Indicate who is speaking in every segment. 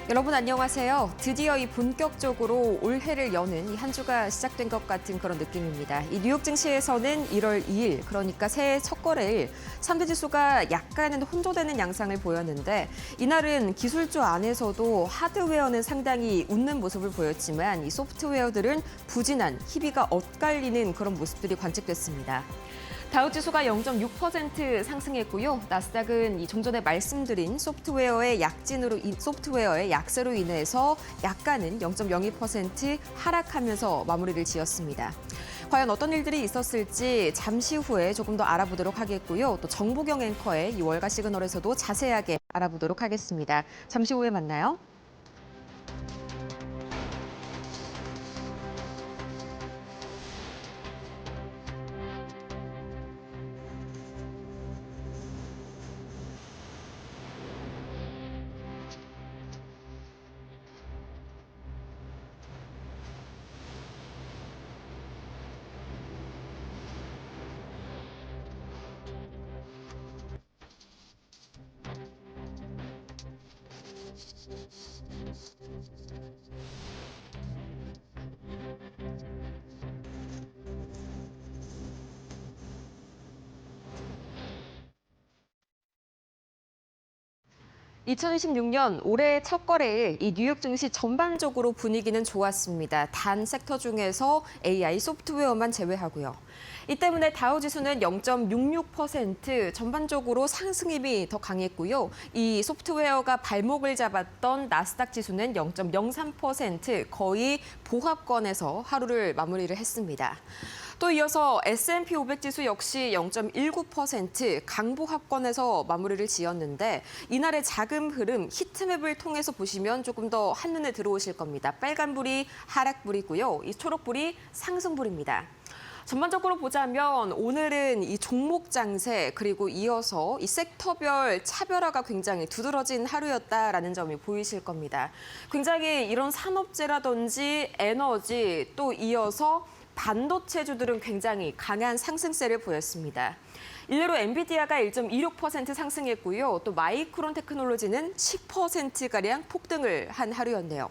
Speaker 1: 여러분 안녕하세요. 드디어 이 본격적으로 올해를 여는 이 한 주가 시작된 것 같은 그런 느낌입니다. 이 뉴욕 증시에서는 1월 2일, 그러니까 새해 첫 거래일 3대 지수가 약간은 혼조되는 양상을 보였는데 이날은 기술주 안에서도 하드웨어는 상당히 웃는 모습을 보였지만 이 소프트웨어들은 부진한 희비가 엇갈리는 그런 모습들이 관측됐습니다. 다우지수가 0.6% 상승했고요. 나스닥은 좀 전에 말씀드린 소프트웨어의 약세로 인해서 약간은 0.02% 하락하면서 마무리를 지었습니다. 과연 어떤 일들이 있었을지 잠시 후에 조금 더 알아보도록 하겠고요. 또 정보경 앵커의 이 월가 시그널에서도 자세하게 알아보도록 하겠습니다. 잠시 후에 만나요. 2026년 올해 첫 거래일 이 뉴욕 증시 전반적으로 분위기는 좋았습니다. 단 섹터 중에서 AI 소프트웨어만 제외하고요. 이 때문에 다우지수는 0.66% 전반적으로 상승 힘이 더 강했고요. 이 소프트웨어가 발목을 잡았던 나스닥 지수는 0.03% 거의 보합권에서 하루를 마무리를 했습니다. 또 이어서 S&P 500 지수 역시 0.19% 강보합권에서 마무리를 지었는데 이날의 자금 흐름 히트맵을 통해서 보시면 조금 더 한눈에 들어오실 겁니다. 빨간불이 하락불이고요. 이 초록불이 상승불입니다. 전반적으로 보자면 오늘은 이 종목 장세 그리고 이어서 이 섹터별 차별화가 굉장히 두드러진 하루였다라는 점이 보이실 겁니다. 굉장히 이런 산업재라든지 에너지 또 이어서 반도체주들은 굉장히 강한 상승세를 보였습니다. 일례로 엔비디아가 1.26% 상승했고요. 또 마이크론 테크놀로지는 10%가량 폭등을 한 하루였네요.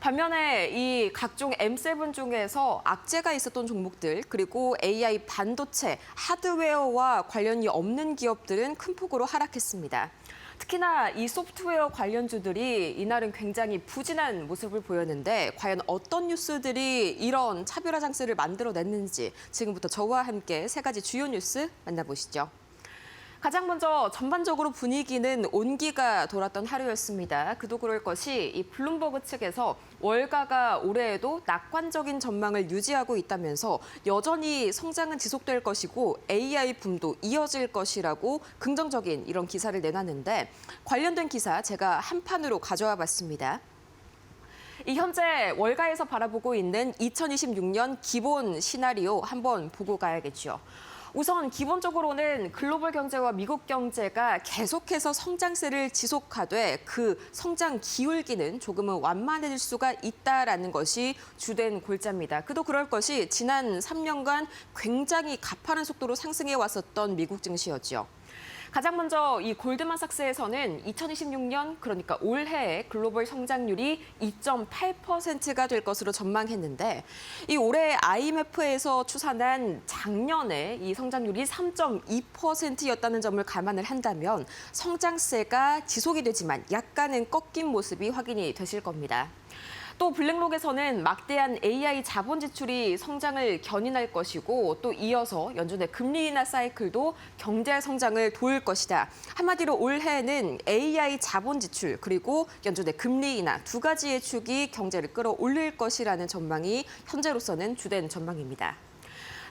Speaker 1: 반면에 이 각종 M7 중에서 악재가 있었던 종목들 그리고 AI 반도체, 하드웨어와 관련이 없는 기업들은 큰 폭으로 하락했습니다. 특히나 이 소프트웨어 관련주들이 이날은 굉장히 부진한 모습을 보였는데 과연 어떤 뉴스들이 이런 차별화 장세를 만들어냈는지 지금부터 저와 함께 세 가지 주요 뉴스 만나보시죠. 가장 먼저 전반적으로 분위기는 온기가 돌았던 하루였습니다. 그도 그럴 것이 이 블룸버그 측에서 월가가 올해에도 낙관적인 전망을 유지하고 있다면서 여전히 성장은 지속될 것이고 AI 붐도 이어질 것이라고 긍정적인 이런 기사를 내놨는데 관련된 기사 제가 한 판으로 가져와 봤습니다. 이 현재 월가에서 바라보고 있는 2026년 기본 시나리오 한번 보고 가야겠죠. 우선 기본적으로는 글로벌 경제와 미국 경제가 계속해서 성장세를 지속하되 그 성장 기울기는 조금은 완만해질 수가 있다라는 것이 주된 골자입니다. 그도 그럴 것이 지난 3년간 굉장히 가파른 속도로 상승해 왔었던 미국 증시였죠. 가장 먼저 이 골드만삭스에서는 2026년 그러니까 올해의 글로벌 성장률이 2.8%가 될 것으로 전망했는데 이 올해 IMF에서 추산한 작년에 이 성장률이 3.2%였다는 점을 감안을 한다면 성장세가 지속이 되지만 약간은 꺾인 모습이 확인이 되실 겁니다. 또 블랙록에서는 막대한 AI 자본 지출이 성장을 견인할 것이고 또 이어서 연준의 금리 인하 사이클도 경제 성장을 도울 것이다. 한마디로 올해는 AI 자본 지출 그리고 연준의 금리 인하 두 가지의 축이 경제를 끌어올릴 것이라는 전망이 현재로서는 주된 전망입니다.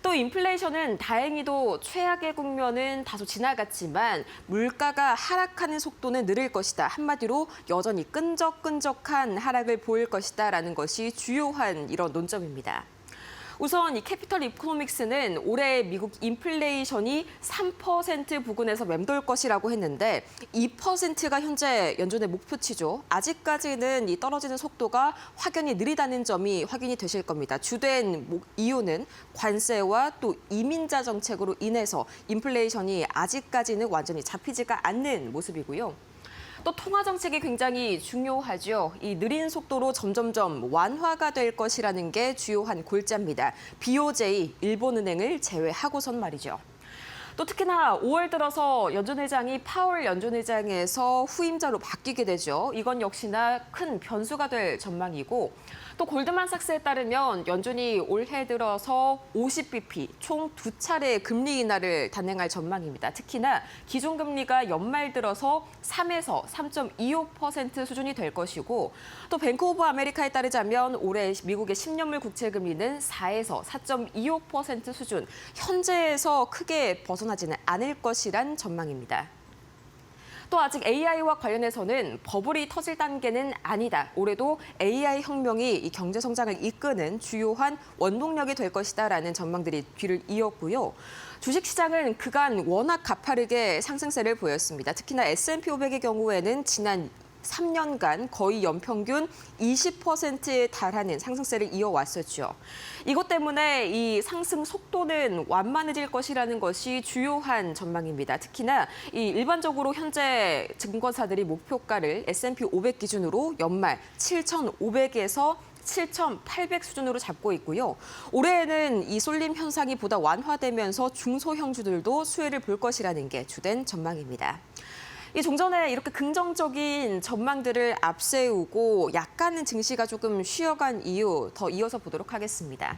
Speaker 1: 또 인플레이션은 다행히도 최악의 국면은 다소 지나갔지만 물가가 하락하는 속도는 느릴 것이다. 한마디로 여전히 끈적끈적한 하락을 보일 것이다라는 것이 주요한 이런 논점입니다. 우선 이 캐피털 이코노믹스는 올해 미국 인플레이션이 3% 부근에서 맴돌 것이라고 했는데 2%가 현재 연준의 목표치죠. 아직까지는 이 떨어지는 속도가 확연히 느리다는 점이 확인이 되실 겁니다. 주된 이유는 관세와 또 이민자 정책으로 인해서 인플레이션이 아직까지는 완전히 잡히지가 않는 모습이고요. 또 통화 정책이 굉장히 중요하죠. 이 느린 속도로 점점점 완화가 될 것이라는 게 주요한 골자입니다. BOJ, 일본은행을 제외하고선 말이죠. 또 특히나 5월 들어서 연준 회장이 파월 연준 회장에서 후임자로 바뀌게 되죠. 이건 역시나 큰 변수가 될 전망이고 또 골드만삭스에 따르면 연준이 올해 들어서 50bp 총 2차례 금리 인하를 단행할 전망입니다. 특히나 기준금리가 연말 들어서 3에서 3.25% 수준이 될 것이고 또 뱅크 오브 아메리카에 따르자면 올해 미국의 10년물 국채 금리는 4에서 4.25% 수준, 현재에서 크게 벗어나지는 않을 것이란 전망입니다. 또 아직 AI와 관련해서는 버블이 터질 단계는 아니다. 올해도 AI 혁명이 이 경제 성장을 이끄는 주요한 원동력이 될 것이다라는 전망들이 뒤를 이었고요. 주식시장은 그간 워낙 가파르게 상승세를 보였습니다. 특히나 S&P 500의 경우에는 지난 3년간 거의 연평균 20%에 달하는 상승세를 이어왔었죠. 이것 때문에 이 상승 속도는 완만해질 것이라는 것이 주요한 전망입니다. 특히나 이 일반적으로 현재 증권사들이 목표가를 S&P 500 기준으로 연말 7,500에서 7,800 수준으로 잡고 있고요. 올해에는 이 쏠림 현상이 보다 완화되면서 중소형주들도 수혜를 볼 것이라는 게 주된 전망입니다. 이 종전에 이렇게 긍정적인 전망들을 앞세우고 약간은 증시가 조금 쉬어간 이유 더 이어서 보도록 하겠습니다.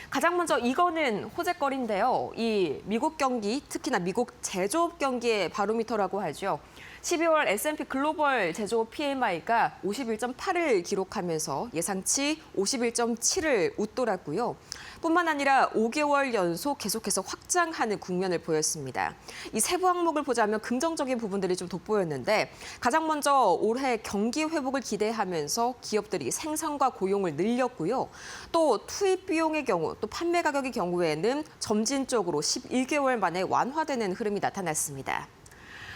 Speaker 1: 가장 먼저 이거는 호재거리인데요. 이 미국 경기, 특히나 미국 제조업 경기의 바로미터라고 하죠. 12월 S&P 글로벌 제조업 PMI가 51.8을 기록하면서 예상치 51.7을 웃돌았고요. 뿐만 아니라 5개월 연속 계속해서 확장하는 국면을 보였습니다. 이 세부 항목을 보자면 긍정적인 부분들이 좀 돋보였는데 가장 먼저 올해 경기 회복을 기대하면서 기업들이 생산과 고용을 늘렸고요. 또 투입 비용의 경우, 또 판매 가격의 경우에는 점진적으로 11개월 만에 완화되는 흐름이 나타났습니다.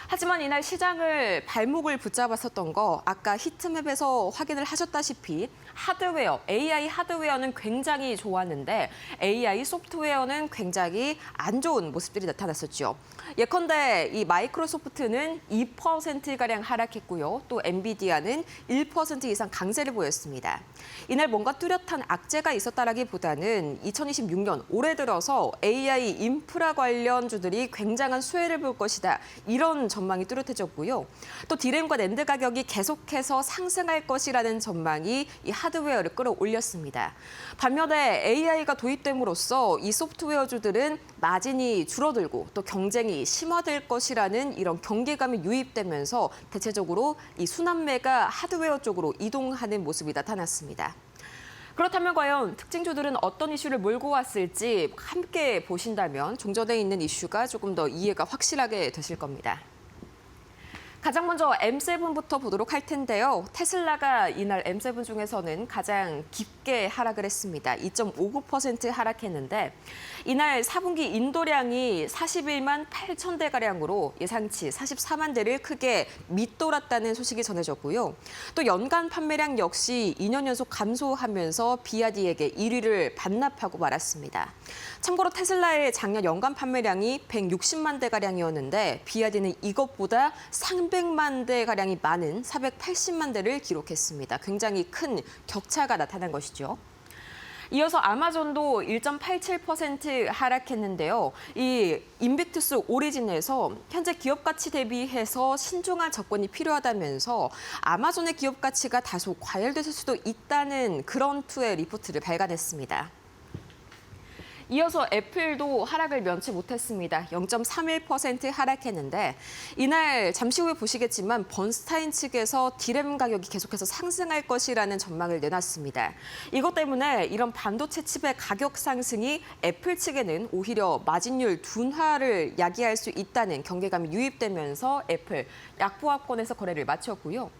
Speaker 1: 하지만 이날 시장을 발목을 붙잡았었던 거 아까 히트맵에서 확인을 하셨다시피 하드웨어, AI 하드웨어는 굉장히 좋았는데 AI 소프트웨어는 굉장히 안 좋은 모습들이 나타났었죠. 예컨대 이 마이크로소프트는 2%가량 하락했고요. 또 엔비디아는 1% 이상 강세를 보였습니다. 이날 뭔가 뚜렷한 악재가 있었다라기보다는 2026년 올해 들어서 AI 인프라 관련주들이 굉장한 수혜를 볼 것이다. 이런 전망이 뚜렷해졌고요. 또 디램과 낸드 가격이 계속해서 상승할 것이라는 전망이 이 하드웨어를 끌어올렸습니다. 반면에 AI가 도입됨으로써 이 소프트웨어주들은 마진이 줄어들고 또 경쟁이 심화될 것이라는 이런 경계감이 유입되면서 대체적으로 이 순환매가 하드웨어 쪽으로 이동하는 모습이 나타났습니다. 그렇다면 과연 특징주들은 어떤 이슈를 몰고 왔을지 함께 보신다면 종전에 있는 이슈가 조금 더 이해가 확실하게 되실 겁니다. 가장 먼저 M7부터 보도록 할 텐데요. 테슬라가 이날 M7 중에서는 가장 깊게 하락을 했습니다. 2.59% 하락했는데 이날 4분기 인도량이 41만 8천 대가량으로 예상치 44만 대를 크게 밑돌았다는 소식이 전해졌고요. 또 연간 판매량 역시 2년 연속 감소하면서 비아디에게 1위를 반납하고 말았습니다. 참고로 테슬라의 작년 연간 판매량이 160만 대가량이었는데 비아디는 이것보다 300만 대가량이 많은 480만 대를 기록했습니다. 굉장히 큰 격차가 나타난 것이죠. 이어서 아마존도 1.87% 하락했는데요. 이 인빅투스 오리진에서 현재 기업 가치 대비해서 신중한 접근이 필요하다면서 아마존의 기업 가치가 다소 과열됐을 수도 있다는 그런 투의 리포트를 발간했습니다. 이어서 애플도 하락을 면치 못했습니다. 0.31% 하락했는데 이날 잠시 후에 보시겠지만 번스타인 측에서 디램 가격이 계속해서 상승할 것이라는 전망을 내놨습니다. 이것 때문에 이런 반도체 칩의 가격 상승이 애플 측에는 오히려 마진율 둔화를 야기할 수 있다는 경계감이 유입되면서 애플 약보합권에서 거래를 마쳤고요.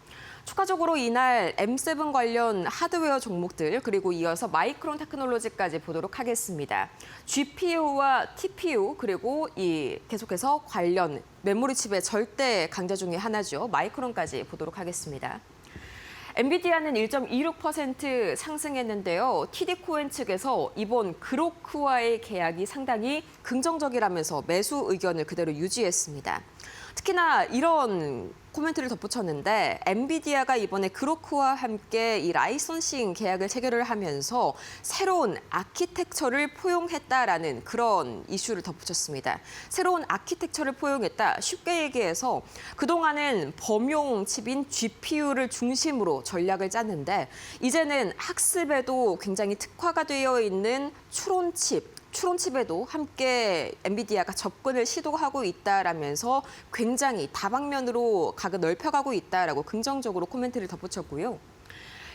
Speaker 1: 추가적으로 이날 M7 관련 하드웨어 종목들 그리고 이어서 마이크론 테크놀로지까지 보도록 하겠습니다. GPU와 TPU 그리고 이 계속해서 관련 메모리 칩의 절대 강자 중에 하나죠. 마이크론까지 보도록 하겠습니다. 엔비디아는 1.26% 상승했는데요. TD코인 측에서 이번 그로크와의 계약이 상당히 긍정적이라면서 매수 의견을 그대로 유지했습니다. 특히나 이런 코멘트를 덧붙였는데 엔비디아가 이번에 그로크와 함께 이 라이선싱 계약을 체결을 하면서 새로운 아키텍처를 포용했다라는 그런 이슈를 덧붙였습니다. 새로운 아키텍처를 포용했다. 쉽게 얘기해서 그동안은 범용 칩인 GPU를 중심으로 전략을 짰는데 이제는 학습에도 굉장히 특화가 되어 있는 추론칩에도 함께 엔비디아가 접근을 시도하고 있다라면서 굉장히 다방면으로 각을 넓혀가고 있다라고 긍정적으로 코멘트를 덧붙였고요.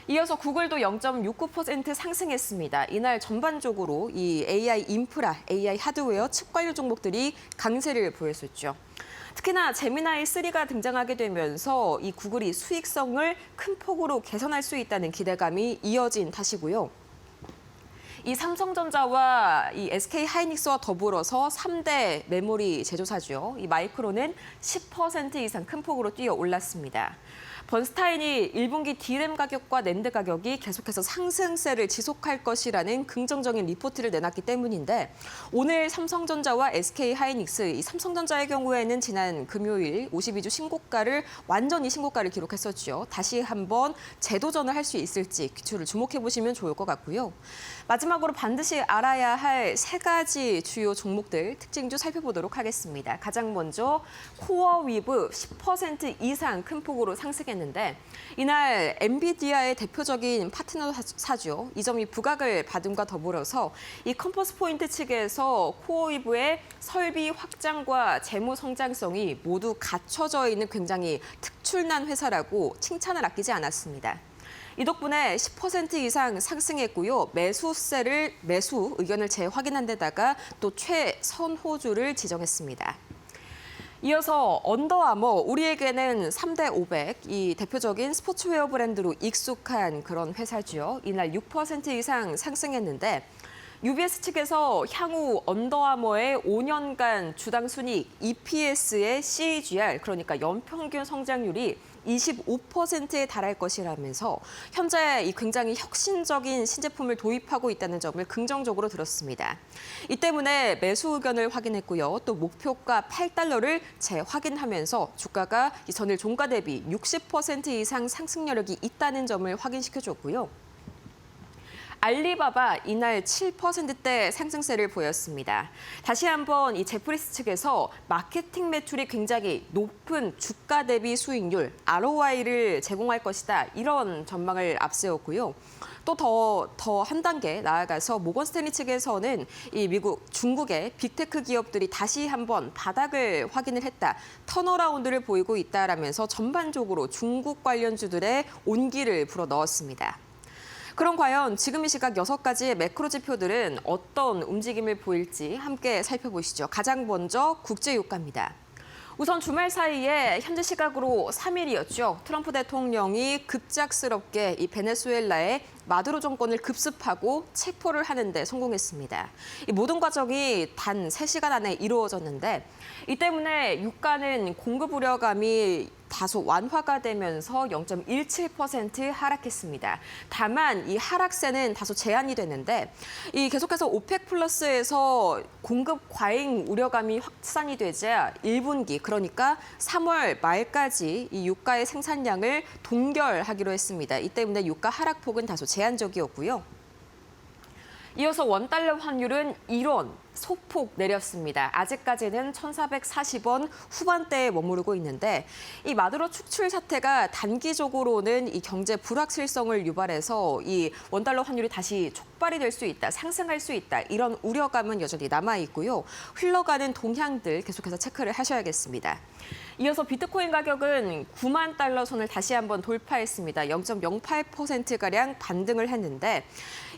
Speaker 1: 이어서 구글도 0.69% 상승했습니다. 이날 전반적으로 이 AI 인프라, AI 하드웨어, 칩 관련 종목들이 강세를 보였었죠. 특히나 제미나이 3가 등장하게 되면서 이 구글이 수익성을 큰 폭으로 개선할 수 있다는 기대감이 이어진 탓이고요. 이 삼성전자와 이 SK 하이닉스와 더불어서 3대 메모리 제조사죠. 이 마이크론은 10% 이상 큰 폭으로 뛰어 올랐습니다. 번스타인이 1분기 D램 가격과 낸드 가격이 계속해서 상승세를 지속할 것이라는 긍정적인 리포트를 내놨기 때문인데 오늘 삼성전자와 SK 하이닉스, 이 삼성전자의 경우에는 지난 금요일 52주 신고가를 완전히 신고가를 기록했었죠. 다시 한번 재도전을 할 수 있을지 귀추를 주목해 보시면 좋을 것 같고요. 마지막으로 반드시 알아야 할 세 가지 주요 종목들 특징주 살펴보도록 하겠습니다. 가장 먼저 코어위브 10% 이상 큰 폭으로 상승했는데 이날 엔비디아의 대표적인 파트너사죠. 이 점이 부각을 받음과 더불어서 이 컴퍼스 포인트 측에서 코어위브의 설비 확장과 재무 성장성이 모두 갖춰져 있는 굉장히 특출난 회사라고 칭찬을 아끼지 않았습니다. 이 덕분에 10% 이상 상승했고요. 매수 의견을 재확인한 데다가 또 최선호주를 지정했습니다. 이어서 언더아머, 우리에게는 3대 500, 이 대표적인 스포츠웨어 브랜드로 익숙한 그런 회사죠. 이날 6% 이상 상승했는데 UBS 측에서 향후 언더아머의 5년간 주당 순이익 EPS의 CAGR, 그러니까 연평균 성장률이 25%에 달할 것이라면서 현재 이 굉장히 혁신적인 신제품을 도입하고 있다는 점을 긍정적으로 들었습니다. 이 때문에 매수 의견을 확인했고요. 또 목표가 $8를 재확인하면서 주가가 전일 종가 대비 60% 이상 상승 여력이 있다는 점을 확인시켜줬고요. 알리바바 이날 7%대 상승세를 보였습니다. 다시 한번 이 제프리스 측에서 마케팅 매출이 굉장히 높은 주가 대비 수익률, ROI를 제공할 것이다. 이런 전망을 앞세웠고요. 또 더 한 단계 나아가서 모건 스탠리 측에서는 이 중국의 빅테크 기업들이 다시 한번 바닥을 확인을 했다. 턴어라운드를 보이고 있다라면서 전반적으로 중국 관련주들의 온기를 불어넣었습니다. 그럼 과연 지금 이 시각 6가지의 매크로 지표들은 어떤 움직임을 보일지 함께 살펴보시죠. 가장 먼저 국제유가입니다. 우선 주말 사이에 현재 시각으로 3일이었죠. 트럼프 대통령이 급작스럽게 이 베네수엘라의 마두로 정권을 급습하고 체포를 하는 데 성공했습니다. 이 모든 과정이 단 3시간 안에 이루어졌는데 이 때문에 유가는 공급 우려감이 다소 완화가 되면서 0.17% 하락했습니다. 다만 이 하락세는 다소 제한이 되는데 이 계속해서 오펙 플러스에서 공급 과잉 우려감이 확산이 되자 1분기 그러니까 3월 말까지 이 유가의 생산량을 동결하기로 했습니다. 이 때문에 유가 하락폭은 다소 제한적이었고요. 이어서 원달러 환율은 1원 소폭 내렸습니다. 아직까지는 1,440원 후반대에 머무르고 있는데 이 마두로 축출 사태가 단기적으로는 이 경제 불확실성을 유발해서 이 원달러 환율이 다시 촉발이 될 수 있다, 상승할 수 있다 이런 우려감은 여전히 남아 있고요. 흘러가는 동향들 계속해서 체크를 하셔야겠습니다. 이어서 비트코인 가격은 9만 달러 선을 다시 한번 돌파했습니다. 0.08%가량 반등을 했는데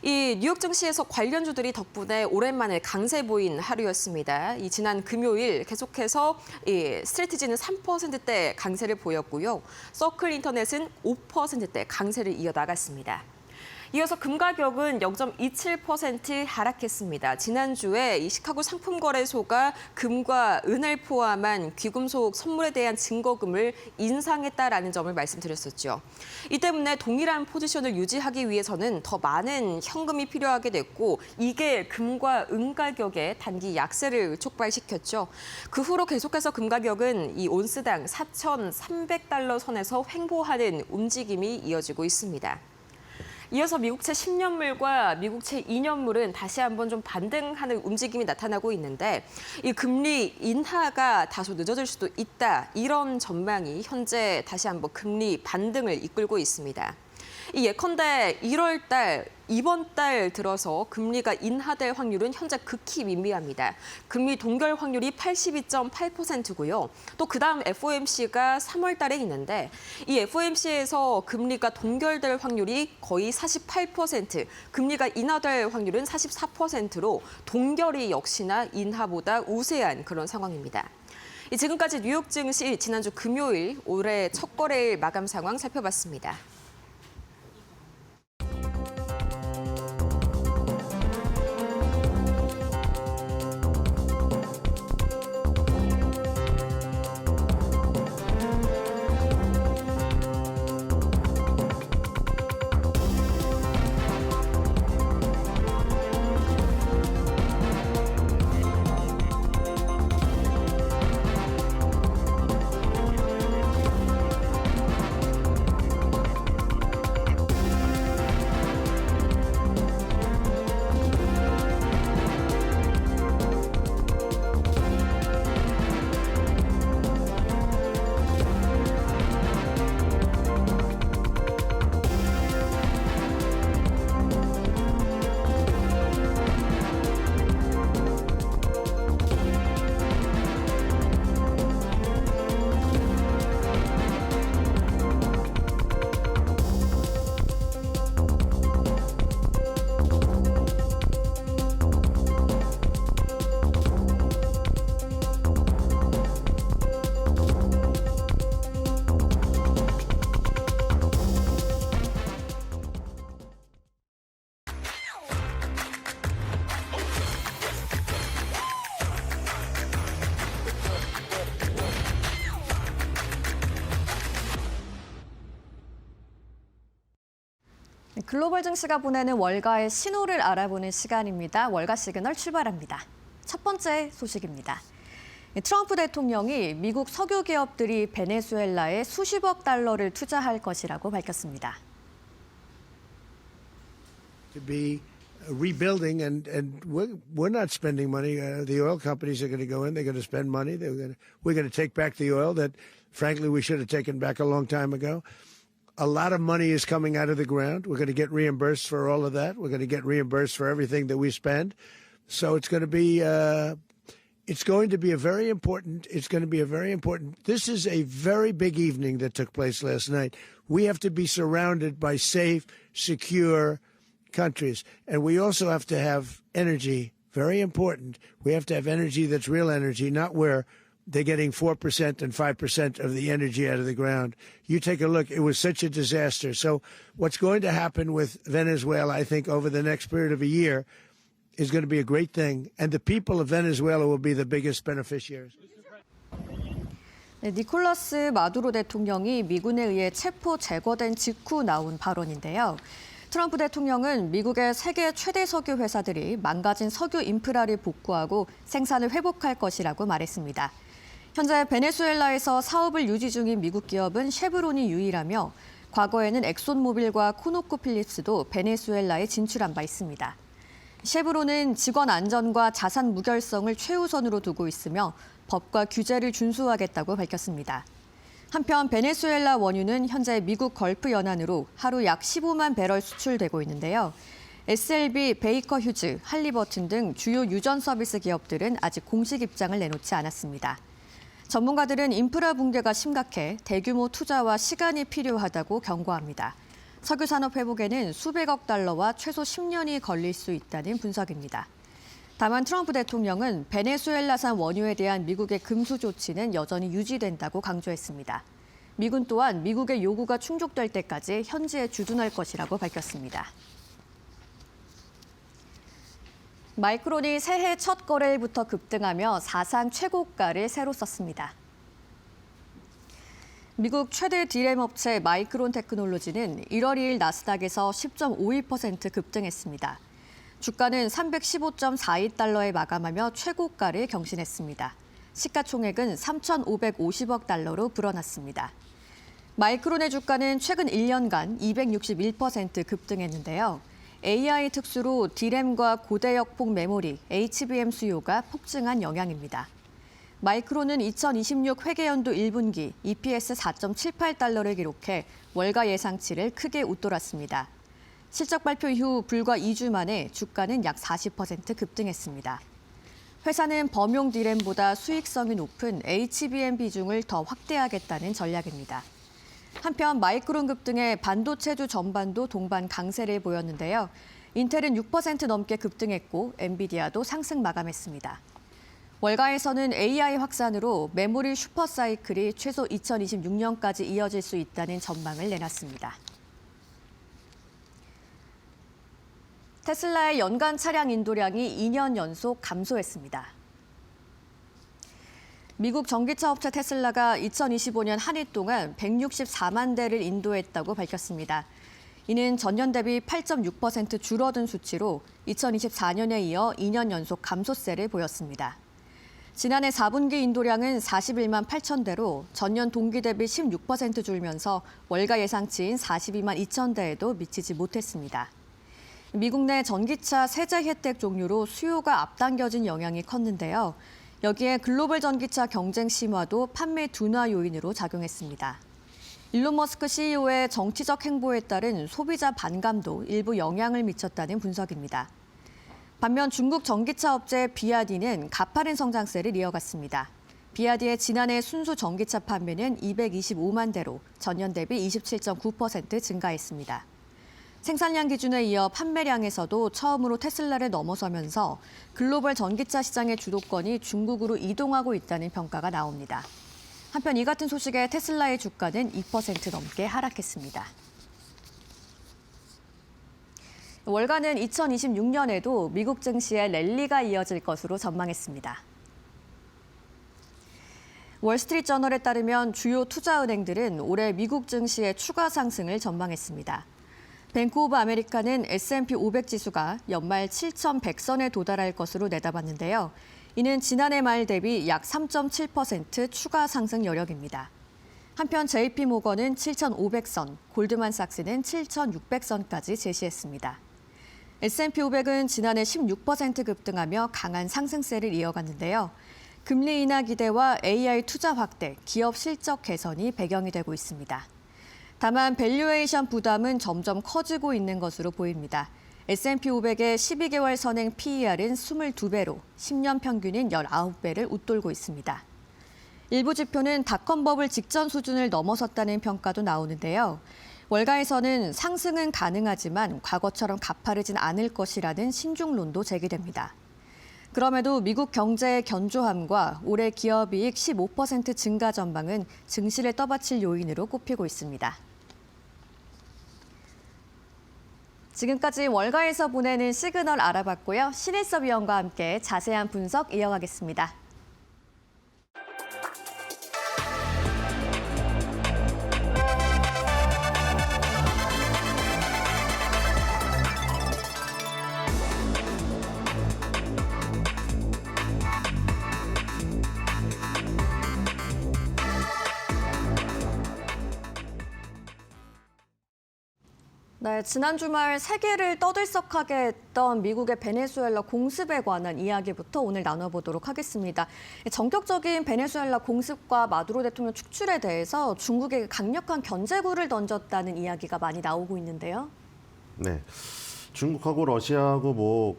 Speaker 1: 이 뉴욕 증시에서 관련주들이 덕분에 오랜만에 강세 보인 하루였습니다. 이 지난 금요일 계속해서 이 스트래티지는 3%대 강세를 보였고요. 서클 인터넷은 5%대 강세를 이어나갔습니다. 이어서 금 가격은 0.27% 하락했습니다. 지난주에 이 시카고 상품거래소가 금과 은을 포함한 귀금속 선물에 대한 증거금을 인상했다라는 점을 말씀드렸었죠. 이 때문에 동일한 포지션을 유지하기 위해서는 더 많은 현금이 필요하게 됐고 이게 금과 은 가격의 단기 약세를 촉발시켰죠. 그 후로 계속해서 금 가격은 이 온스당 4,300달러 선에서 횡보하는 움직임이 이어지고 있습니다. 이어서 미국채 10년물과 미국채 2년물은 다시 한번 좀 반등하는 움직임이 나타나고 있는데 이 금리 인하가 다소 늦어질 수도 있다. 이런 전망이 현재 다시 한번 금리 반등을 이끌고 있습니다. 이 예컨대 1월 달, 이번 달 들어서 금리가 인하될 확률은 현재 극히 미미합니다. 금리 동결 확률이 82.8%고요. 또 그다음 FOMC가 3월 달에 있는데 이 FOMC에서 금리가 동결될 확률이 거의 48%, 금리가 인하될 확률은 44%로 동결이 역시나 인하보다 우세한 그런 상황입니다. 지금까지 뉴욕 증시 지난주 금요일 올해 첫 거래일 마감 상황 살펴봤습니다.
Speaker 2: 글로벌 증시가 보내는 월가의 신호를 알아보는 시간입니다. 월가 시그널 출발합니다. 첫 번째 소식입니다. 트럼프 대통령이 미국 석유 기업들이 베네수엘라에 수십억 달러를 투자할 것이라고 밝혔습니다.
Speaker 3: To be rebuilding and we're not spending money. The oil companies are going to go in. They're going to spend money. We're going to take back the oil that, frankly, we should have taken back a long time ago. A lot of money is coming out of the ground. We're going to get reimbursed for all of that. We're going to get reimbursed for everything that we spend. So it's going to be a very important. This is a very big evening that took place last night. We have to be surrounded by safe, secure countries. And we also have to have energy, very important. We have to have energy that's real energy, not where they're getting 4% and 5% of the energy out of the ground. You take a look. It was such a disaster. So what's going to happen with Venezuela, I think, over the next period of a year is going to be a great thing. And the people of Venezuela will be the biggest beneficiaries.
Speaker 2: 니콜라스 마두로 대통령이 미군에 의해 체포 제거된 직후 나온 발언인데요. 트럼프 대통령은 미국의 세계 최대 석유 회사들이 망가진 석유 인프라를 복구하고 생산을 회복할 것이라고 말했습니다. 현재 베네수엘라에서 사업을 유지 중인 미국 기업은 쉐브론이 유일하며 과거에는 엑손모빌과 코노코필립스도 베네수엘라에 진출한 바 있습니다. 쉐브론은 직원 안전과 자산 무결성을 최우선으로 두고 있으며 법과 규제를 준수하겠다고 밝혔습니다. 한편 베네수엘라 원유는 현재 미국 걸프 연안으로 하루 약 15만 배럴 수출되고 있는데요. SLB, 베이커 휴즈, 할리버튼 등 주요 유전 서비스 기업들은 아직 공식 입장을 내놓지 않았습니다. 전문가들은 인프라 붕괴가 심각해 대규모 투자와 시간이 필요하다고 경고합니다. 석유 산업 회복에는 수백억 달러와 최소 10년이 걸릴 수 있다는 분석입니다. 다만 트럼프 대통령은 베네수엘라산 원유에 대한 미국의 금수 조치는 여전히 유지된다고 강조했습니다. 미군 또한 미국의 요구가 충족될 때까지 현지에 주둔할 것이라고 밝혔습니다. 마이크론이 새해 첫 거래일부터 급등하며 사상 최고가를 새로 썼습니다. 미국 최대 D램 업체 마이크론 테크놀로지는 1월 2일 나스닥에서 10.51% 급등했습니다. 주가는 315.42달러에 마감하며 최고가를 경신했습니다. 시가총액은 3,550억 달러로 불어났습니다. 마이크론의 주가는 최근 1년간 261% 급등했는데요. AI 특수로 D램과 고대역폭 메모리, HBM 수요가 폭증한 영향입니다. 마이크론은 2026 회계연도 1분기 EPS 4.78달러를 기록해 월가 예상치를 크게 웃돌았습니다. 실적 발표 이후 불과 2주 만에 주가는 약 40% 급등했습니다. 회사는 범용 D램보다 수익성이 높은 HBM 비중을 더 확대하겠다는 전략입니다. 한편 마이크론 급등에 반도체주 전반도 동반 강세를 보였는데요. 인텔은 6% 넘게 급등했고 엔비디아도 상승 마감했습니다. 월가에서는 AI 확산으로 메모리 슈퍼사이클이 최소 2026년까지 이어질 수 있다는 전망을 내놨습니다. 테슬라의 연간 차량 인도량이 2년 연속 감소했습니다. 미국 전기차 업체 테슬라가 2025년 한 해 동안 164만 대를 인도했다고 밝혔습니다. 이는 전년 대비 8.6% 줄어든 수치로 2024년에 이어 2년 연속 감소세를 보였습니다. 지난해 4분기 인도량은 41만 8천 대로 전년 동기 대비 16% 줄면서 월가 예상치인 42만 2천 대에도 미치지 못했습니다. 미국 내 전기차 세제 혜택 종류로 수요가 앞당겨진 영향이 컸는데요. 여기에 글로벌 전기차 경쟁 심화도 판매 둔화 요인으로 작용했습니다. 일론 머스크 CEO의 정치적 행보에 따른 소비자 반감도 일부 영향을 미쳤다는 분석입니다. 반면 중국 전기차 업체 비아디는 가파른 성장세를 이어갔습니다. 비아디의 지난해 순수 전기차 판매는 225만 대로 전년 대비 27.9% 증가했습니다. 생산량 기준에 이어 판매량에서도 처음으로 테슬라를 넘어서면서 글로벌 전기차 시장의 주도권이 중국으로 이동하고 있다는 평가가 나옵니다. 한편 이 같은 소식에 테슬라의 주가는 2% 넘게 하락했습니다. 월가는 2026년에도 미국 증시에 랠리가 이어질 것으로 전망했습니다. 월스트리트저널에 따르면 주요 투자은행들은 올해 미국 증시의 추가 상승을 전망했습니다. 뱅크 오브 아메리카는 S&P 500 지수가 연말 7,100선에 도달할 것으로 내다봤는데요. 이는 지난해 말 대비 약 3.7% 추가 상승 여력입니다. 한편 JP 모건은 7,500선, 골드만삭스는 7,600선까지 제시했습니다. S&P 500은 지난해 16% 급등하며 강한 상승세를 이어갔는데요. 금리 인하 기대와 AI 투자 확대, 기업 실적 개선이 배경이 되고 있습니다. 다만 밸류에이션 부담은 점점 커지고 있는 것으로 보입니다. S&P 500의 12개월 선행 PER은 22배로 10년 평균인 19배를 웃돌고 있습니다. 일부 지표는 닷컴 버블 직전 수준을 넘어섰다는 평가도 나오는데요. 월가에서는 상승은 가능하지만 과거처럼 가파르진 않을 것이라는 신중론도 제기됩니다. 그럼에도 미국 경제의 견조함과 올해 기업이익 15% 증가 전망은 증시를 떠받칠 요인으로 꼽히고 있습니다. 지금까지 월가에서 보내는 시그널 알아봤고요. 신일섭 위원과 함께 자세한 분석 이어가겠습니다. 네, 지난 주말 세계를 떠들썩하게 했던 미국의 베네수엘라 공습에 관한 이야기부터 오늘 나눠보도록 하겠습니다. 전격적인 베네수엘라 공습과 마두로 대통령 축출에 대해서 중국에게 강력한 견제구를 던졌다는 이야기가 많이 나오고 있는데요.
Speaker 4: 네, 중국하고 러시아하고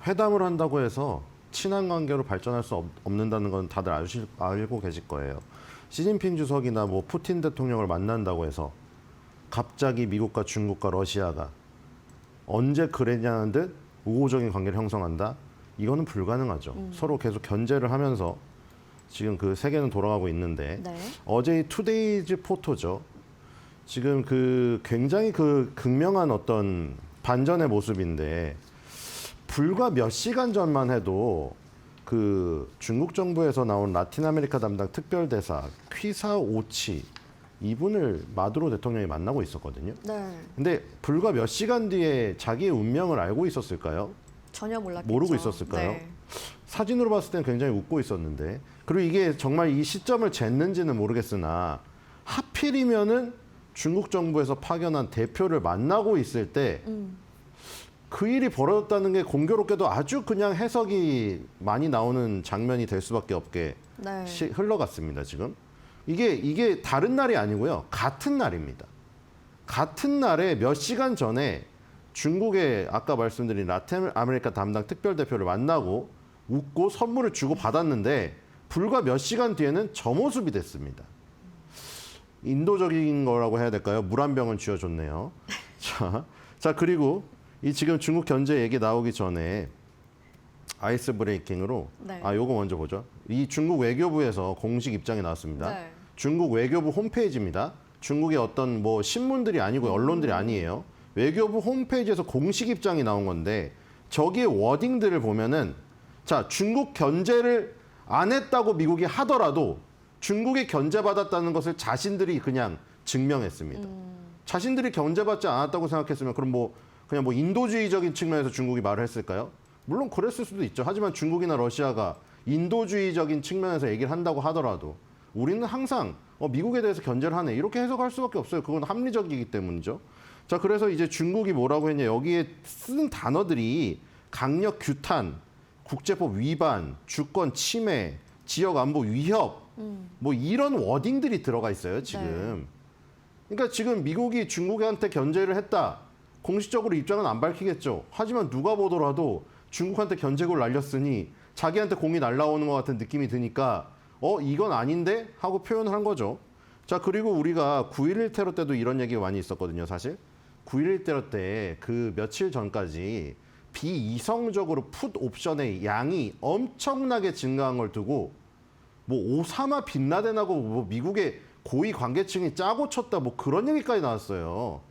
Speaker 4: 회담을 한다고 해서 친한 관계로 발전할 수 없는다는 건 다들 알고 계실 거예요. 시진핑 주석이나 푸틴 대통령을 만난다고 해서 갑자기 미국과 중국과 러시아가 언제 그랬냐는 듯 우호적인 관계를 형성한다? 이거는 불가능하죠. 서로 계속 견제를 하면서 지금 그 세계는 돌아가고 있는데
Speaker 2: 네.
Speaker 4: 어제 이 투데이즈 포토죠. 지금 굉장히 극명한 어떤 반전의 모습인데 불과 몇 시간 전만 해도 그 중국 정부에서 나온 라틴 아메리카 담당 특별대사 퀴사 오치 이분을 마두로 대통령이 만나고 있었거든요.
Speaker 2: 네.
Speaker 4: 근데 불과 몇 시간 뒤에 자기의 운명을 알고 있었을까요?
Speaker 2: 전혀 몰랐겠죠.
Speaker 4: 모르고 있었을까요?
Speaker 2: 네.
Speaker 4: 사진으로 봤을 때는 굉장히 웃고 있었는데, 그리고 이게 정말 이 시점을 쟀는지는 모르겠으나 하필이면은 중국 정부에서 파견한 대표를 만나고 있을 때 그 일이 벌어졌다는 게 공교롭게도 아주 그냥 해석이 많이 나오는 장면이 될 수밖에 없게
Speaker 2: 네.
Speaker 4: 흘러갔습니다. 지금 이게 다른 날이 아니고요, 같은 날입니다. 같은 날에 몇 시간 전에 중국의 아까 말씀드린 라틴 아메리카 담당 특별 대표를 만나고 웃고 선물을 주고 받았는데 불과 몇 시간 뒤에는 저 모습이 됐습니다. 인도적인 거라고 해야 될까요? 물 한 병은 쥐어줬네요. 자 그리고 이 지금 중국 견제 얘기 나오기 전에 아이스 브레이킹으로
Speaker 2: 네.
Speaker 4: 요거 먼저 보죠. 이 중국 외교부에서 공식 입장이 나왔습니다.
Speaker 2: 네.
Speaker 4: 중국 외교부 홈페이지입니다. 중국의 어떤 뭐 신문들이 아니고 언론들이 아니에요. 외교부 홈페이지에서 공식 입장이 나온 건데 저기에 워딩들을 보면은 자, 중국 견제를 안 했다고 미국이 하더라도 중국이 견제받았다는 것을 자신들이 그냥 증명했습니다. 자신들이 견제받지 않았다고 생각했으면 그럼 그냥 인도주의적인 측면에서 중국이 말을 했을까요? 물론 그랬을 수도 있죠. 하지만 중국이나 러시아가 인도주의적인 측면에서 얘기를 한다고 하더라도 우리는 항상 미국에 대해서 견제를 하네 이렇게 해석할 수밖에 없어요. 그건 합리적이기 때문이죠. 자, 그래서 이제 중국이 뭐라고 했냐, 여기에 쓴 단어들이 강력 규탄, 국제법 위반, 주권 침해, 지역 안보 위협, 이런 워딩들이 들어가 있어요, 지금. 그러니까 지금 미국이 중국한테 견제를 했다. 공식적으로 입장은 안 밝히겠죠. 하지만 누가 보더라도 중국한테 견제구를 날렸으니 자기한테 공이 날라오는 것 같은 느낌이 드니까 이건 아닌데? 하고 표현을 한 거죠. 자, 그리고 우리가 9.11 테러 때도 이런 얘기가 많이 있었거든요, 사실. 9.11 테러 때 그 며칠 전까지 비이성적으로 풋 옵션의 양이 엄청나게 증가한 걸 두고 오사마 빈라덴하고 미국의 고위 관계층이 짜고 쳤다 그런 얘기까지 나왔어요.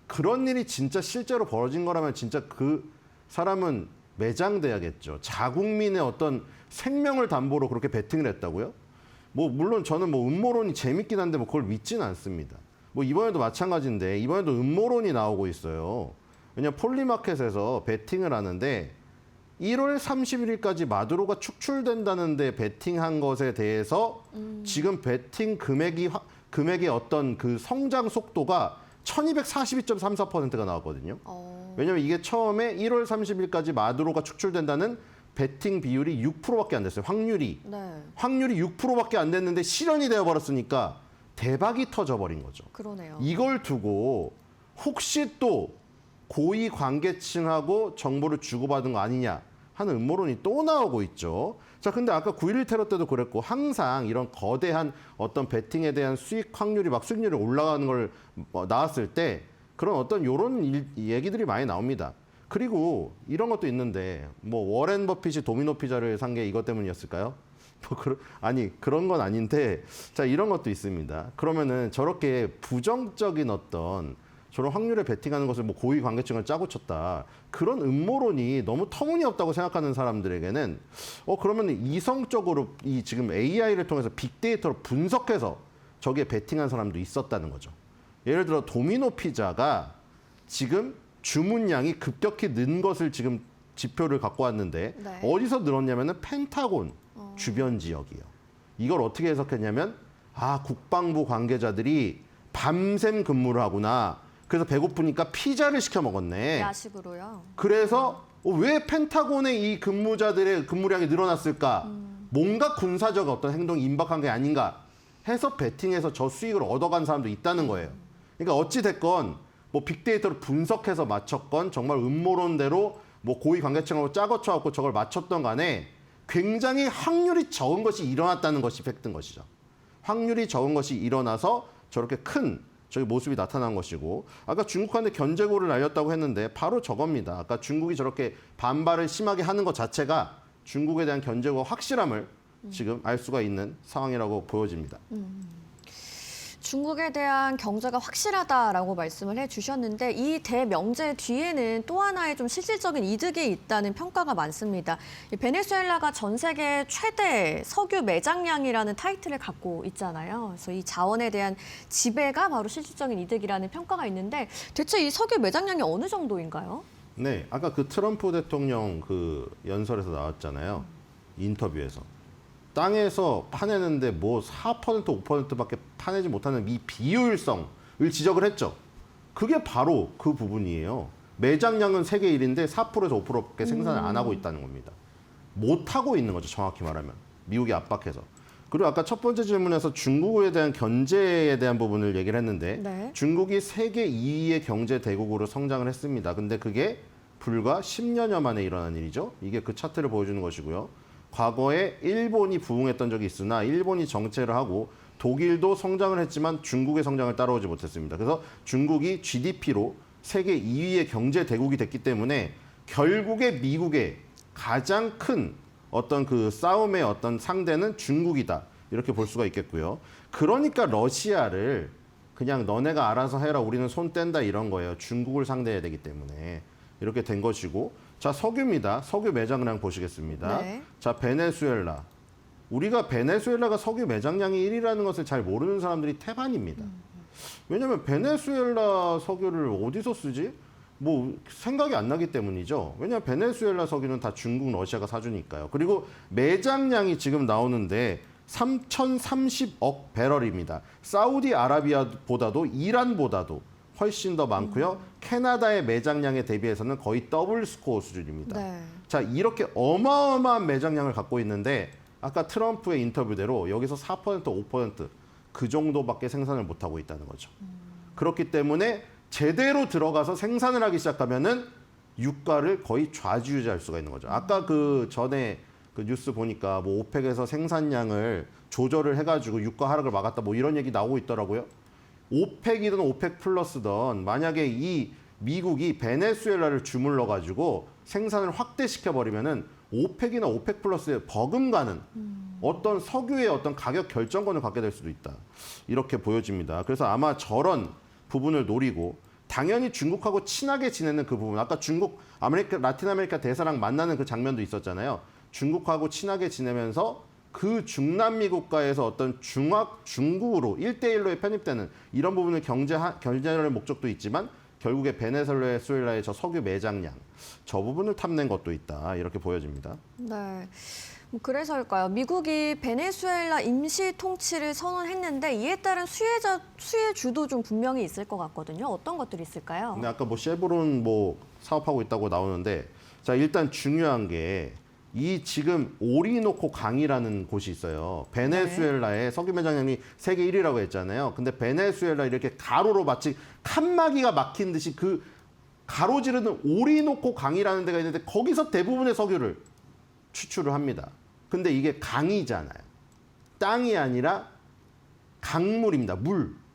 Speaker 4: 그런 일이 진짜 실제로 벌어진 거라면 진짜 그 사람은 매장돼야겠죠. 자국민의 어떤 생명을 담보로 그렇게 베팅을 했다고요? 물론 저는 음모론이 재밌긴 한데 그걸 믿지는 않습니다. 이번에도 마찬가지인데 이번에도 음모론이 나오고 있어요. 왜냐하면 폴리마켓에서 베팅을 하는데 1월 31일까지 마두로가 축출된다는데 베팅한 것에 대해서 지금 베팅 금액의 어떤 그 성장 속도가 1242.34%가 나왔거든요. 왜냐하면 이게 처음에 1월 30일까지 마두로가 축출된다는 베팅 비율이 6%밖에 안 됐어요. 확률이.
Speaker 2: 네.
Speaker 4: 확률이 6%밖에 안 됐는데 실현이 되어버렸으니까 대박이 터져버린 거죠.
Speaker 2: 그러네요.
Speaker 4: 이걸 두고 혹시 또 고위 관계층하고 정보를 주고받은 거 아니냐 하는 음모론이 또 나오고 있죠. 자, 근데 아까 9.11 테러 때도 그랬고 항상 이런 거대한 어떤 베팅에 대한 수익 확률이 수익률이 올라가는 걸 나왔을 때 그런 어떤 요런 얘기들이 많이 나옵니다. 그리고 이런 것도 있는데 워렌 버핏이 도미노 피자를 산 게 이것 때문이었을까요? 그런 건 아닌데 자, 이런 것도 있습니다. 그러면은 저렇게 부정적인 어떤 저런 확률에 베팅하는 것을 고위 관계층을 짜고 쳤다. 그런 음모론이 너무 터무니없다고 생각하는 사람들에게는 그러면 이성적으로 이 지금 AI를 통해서 빅데이터로 분석해서 저기에 베팅한 사람도 있었다는 거죠. 예를 들어 도미노 피자가 지금 주문량이 급격히 는 것을 지금 지표를 갖고 왔는데
Speaker 2: 네.
Speaker 4: 어디서 늘었냐면은 펜타곤 주변 지역이요. 이걸 어떻게 해석했냐면 국방부 관계자들이 밤샘 근무를 하구나. 그래서 배고프니까 피자를 시켜 먹었네.
Speaker 2: 야식으로요.
Speaker 4: 그래서 왜 펜타곤의 이 근무자들의 근무량이 늘어났을까? 뭔가 군사적 어떤 행동이 임박한 게 아닌가 해서 베팅해서 저 수익을 얻어간 사람도 있다는 거예요. 그러니까 어찌 됐건 빅데이터를 분석해서 맞췄건 정말 음모론대로 고위 관계층하고 짜고 쳐갖고 저걸 맞췄던 간에 굉장히 확률이 적은 것이 일어났다는 것이 팩트인 것이죠. 확률이 적은 것이 일어나서 저렇게 큰 저기 모습이 나타난 것이고 아까 중국한테 견제구를 날렸다고 했는데 바로 저겁니다. 아까 중국이 저렇게 반발을 심하게 하는 것 자체가 중국에 대한 견제구가 확실함을 지금 알 수가 있는 상황이라고 보여집니다.
Speaker 2: 중국에 대한 경제가 확실하다라고 말씀을 해주셨는데 이 대명제 뒤에는 또 하나의 좀 실질적인 이득이 있다는 평가가 많습니다. 이 베네수엘라가 전 세계 최대 석유 매장량이라는 타이틀을 갖고 있잖아요. 그래서 이 자원에 대한 지배가 바로 실질적인 이득이라는 평가가 있는데 대체 이 석유 매장량이 어느 정도인가요?
Speaker 4: 네, 아까 그 트럼프 대통령 그 연설에서 나왔잖아요. 인터뷰에서. 땅에서 파내는데 뭐 4%, 5%밖에 파내지 못하는 이 비효율성을 지적을 했죠. 그게 바로 그 부분이에요. 매장량은 세계 1위인데 4%에서 5%밖에 생산을 안 하고 있다는 겁니다. 못 하고 있는 거죠, 정확히 말하면. 미국이 압박해서. 그리고 아까 첫 번째 질문에서 중국에 대한 견제에 대한 부분을 얘기를 했는데
Speaker 2: 네.
Speaker 4: 중국이 세계 2위의 경제 대국으로 성장을 했습니다. 근데 그게 불과 10년여 만에 일어난 일이죠. 이게 그 차트를 보여주는 것이고요. 과거에 일본이 부흥했던 적이 있으나 일본이 정체를 하고 독일도 성장을 했지만 중국의 성장을 따라오지 못했습니다. 그래서 중국이 GDP로 세계 2위의 경제 대국이 됐기 때문에 결국에 미국의 가장 큰 어떤 그 싸움의 어떤 상대는 중국이다. 이렇게 볼 수가 있겠고요. 그러니까 러시아를 그냥 너네가 알아서 해라. 우리는 손 뗀다 이런 거예요. 중국을 상대해야 되기 때문에. 이렇게 된 것이고 자, 석유입니다. 석유 매장량 보시겠습니다.
Speaker 2: 네.
Speaker 4: 자, 베네수엘라. 우리가 베네수엘라가 석유 매장량이 1위라는 것을 잘 모르는 사람들이 태반입니다. 왜냐하면 베네수엘라 석유를 어디서 쓰지? 뭐 생각이 안 나기 때문이죠. 왜냐하면 베네수엘라 석유는 다 중국, 러시아가 사주니까요. 그리고 매장량이 지금 나오는데 3,030억 배럴입니다. 사우디아라비아보다도 이란보다도 훨씬 더 많고요. 캐나다의 매장량에 대비해서는 거의 더블 스코어 수준입니다.
Speaker 2: 네.
Speaker 4: 자, 이렇게 어마어마한 매장량을 갖고 있는데 아까 트럼프의 인터뷰대로 여기서 4%, 5%그 정도밖에 생산을 못하고 있다는 거죠. 그렇기 때문에 제대로 들어가서 생산을 하기 시작하면은 유가를 거의 좌지우지할 수가 있는 거죠. 아까 그 전에 그 뉴스 보니까 뭐 오펙에서 생산량을 조절을 해가지고 유가 하락을 막았다 뭐 이런 얘기 나오고 있더라고요. 오펙이든 오펙 플러스든 만약에 이 미국이 베네수엘라를 주물러 가지고 생산을 확대시켜 버리면은 오펙이나 오펙 플러스에 버금가는 어떤 석유의 어떤 가격 결정권을 갖게 될 수도 있다. 이렇게 보여집니다. 그래서 아마 저런 부분을 노리고 당연히 중국하고 친하게 지내는 그 부분. 아까 중국, 라틴 아메리카 대사랑 만나는 그 장면도 있었잖아요. 중국하고 친하게 지내면서 그 중남미 국가에서 어떤 중국으로 1대1로에 편입되는 이런 부분을 경제를 목적도 있지만 결국에 베네수엘라의 저 석유 매장량 저 부분을 탐낸 것도 있다. 이렇게 보여집니다.
Speaker 2: 네. 뭐 그래서일까요? 미국이 베네수엘라 임시 통치를 선언했는데 이에 따른 수혜주도 좀 분명히 있을 것 같거든요. 어떤 것들이 있을까요?
Speaker 4: 근데 아까 뭐 쉐브론 뭐 사업하고 있다고 나오는데 자, 일단 중요한 게 이 지금 오리노코 강이라는 곳이 있어요. 베네수엘라의 석유 매장량이 세계 1위라고 했잖아요. 근데 베네수엘라 이렇게 가로로 마치 칸막이가 막힌 듯이 그 가로지르는 오리노코 강이라는 데가 있는데 거기서 대부분의 석유를 추출을 합니다. 근데 이게 강이잖아요. 땅이 아니라 강물입니다.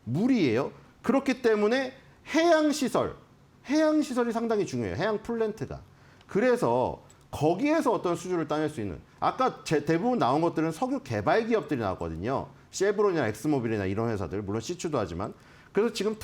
Speaker 4: 물이에요. 그렇기 때문에 해양시설이 상당히 중요해요. 해양 플랜트가. 그래서 거기에서 어떤 수주를 따낼 수 있는 아까 대부분 나온 것들은 석유 개발 기업들이 나왔거든요. 쉐브론이나 엑스모빌이나 이런 회사들 물론 시추도 하지만 그래서 지금